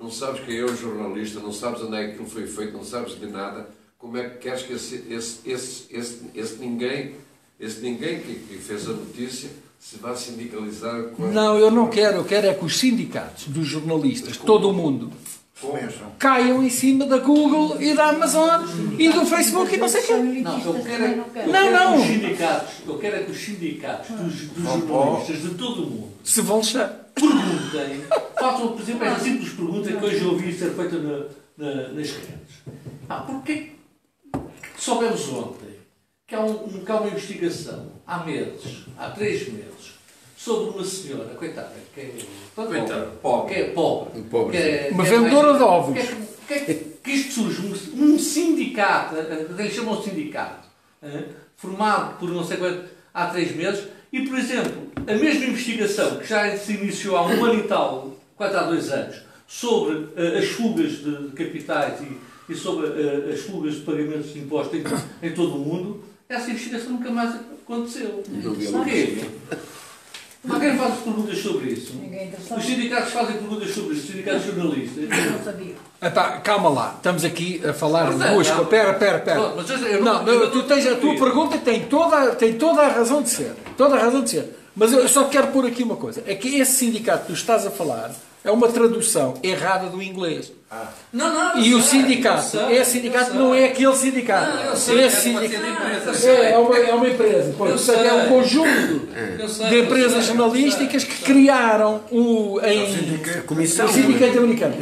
não sabes quem é o jornalista, não sabes onde é que aquilo foi feito, não sabes de nada, como é que queres que esse ninguém que fez a notícia se vá sindicalizar? Não, eu não quero. Eu quero é que os sindicatos dos jornalistas, todo o mundo, caiam em cima da Google e da Amazon e do Facebook e não sei o quê. Não, eu quero é que os sindicatos dos jornalistas de todo o mundo se vão lixar. perguntem, façam, por exemplo, esta simples pergunta que hoje eu ouvi ser feita nas redes. Porquê que soubemos ontem que há uma investigação há meses, há 3 meses, sobre uma senhora, coitada, que é pobre, Uma vendedora de ovos. Que isto surge um sindicato, eles chamam de sindicato, formado por não sei quanto, há 3 meses, e, por exemplo, a mesma investigação que já se iniciou há 1 ano e tal, quase há 2 anos, sobre as fugas de capitais e sobre as fugas de pagamentos de impostos em todo o mundo, essa investigação nunca mais aconteceu. Porquê? Alguém faz perguntas sobre isso? Os sindicatos fazem perguntas sobre isso, os sindicatos jornalistas. Eu não sabia. Calma lá, estamos aqui a falar de duas coisas. Pera. A tua pergunta tem toda a razão de ser. Toda a razão de ser. Mas eu só quero pôr aqui uma coisa. É que esse sindicato que tu estás a falar é uma tradução errada do inglês. E o sindicato, não é aquele sindicato. Esse sindicato é uma empresa. Portanto, é um conjunto de empresas jornalísticas que criaram o Sindicato Americano.